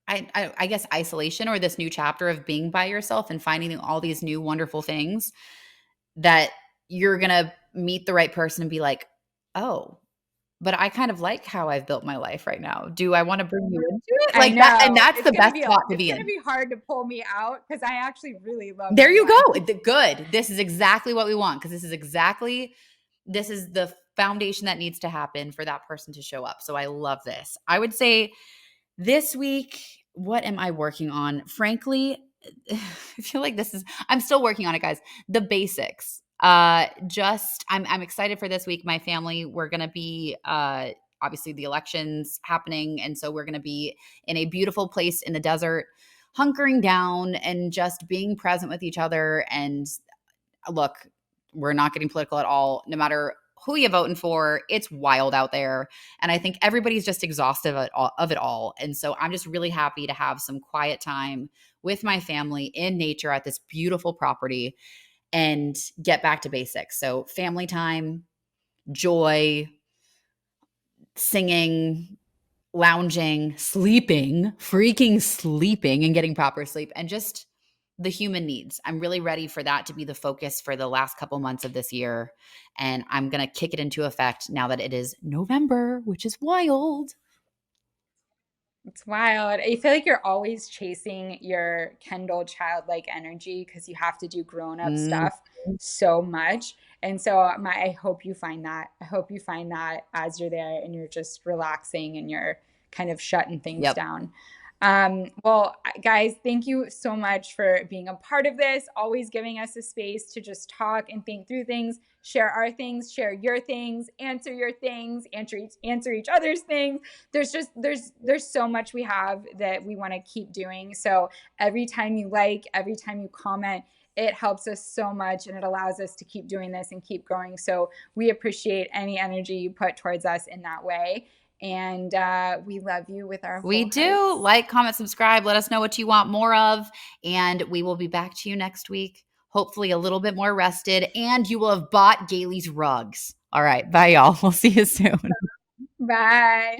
Speaker 1: I guess isolation or this new chapter of being by yourself and finding all these new wonderful things that you're gonna meet the right person and be like, "Oh, but I kind of like how I've built my life right now. Do I wanna bring you into it?"
Speaker 2: I
Speaker 1: Like that, and
Speaker 2: know
Speaker 1: that's the best spot to
Speaker 2: it's
Speaker 1: be
Speaker 2: gonna
Speaker 1: in.
Speaker 2: be hard to pull me out because I actually really love
Speaker 1: There
Speaker 2: my
Speaker 1: you go.
Speaker 2: life.
Speaker 1: Good. This is exactly what we want because this is the foundation that needs to happen for that person to show up. So I love this. I would say this week, what am I working on? Frankly, I feel like I'm still working on it, guys. The basics. Just I'm excited for this week. My family, we're gonna be obviously the elections happening, and so we're gonna be in a beautiful place in the desert, hunkering down and just being present with each other. And look, we're not getting political at all. No matter who you're voting for, it's wild out there. And I think everybody's just exhausted of it all. And so I'm just really happy to have some quiet time with my family in nature at this beautiful property and get back to basics. So family time, joy, singing, lounging, sleeping, freaking sleeping and getting proper sleep, and just the human needs. I'm really ready for that to be the focus for the last couple months of this year. And I'm going to kick it into effect now that it is November, which is wild.
Speaker 2: It's wild. I feel like you're always chasing your Kendall childlike energy because you have to do grown up
Speaker 1: Mm,
Speaker 2: stuff so much. And so I hope you find that. I hope you find that as you're there and you're just relaxing and you're kind of shutting things
Speaker 1: yep.
Speaker 2: down. Well, guys, thank you so much for being a part of this, always giving us a space to just talk and think through things, share our things, share your things, answer your things, answer each other's things. There's so much we have that we want to keep doing. So every time you like, every time you comment, it helps us so much and it allows us to keep doing this and keep growing. So we appreciate any energy you put towards us in that way. And we love you with our
Speaker 1: We
Speaker 2: whole
Speaker 1: do.
Speaker 2: hearts.
Speaker 1: Like, comment, subscribe. Let us know what you want more of. And we will be back to you next week, hopefully a little bit more rested. And you will have bought Gailey's rugs. All right. Bye, y'all. We'll see you soon.
Speaker 2: Bye.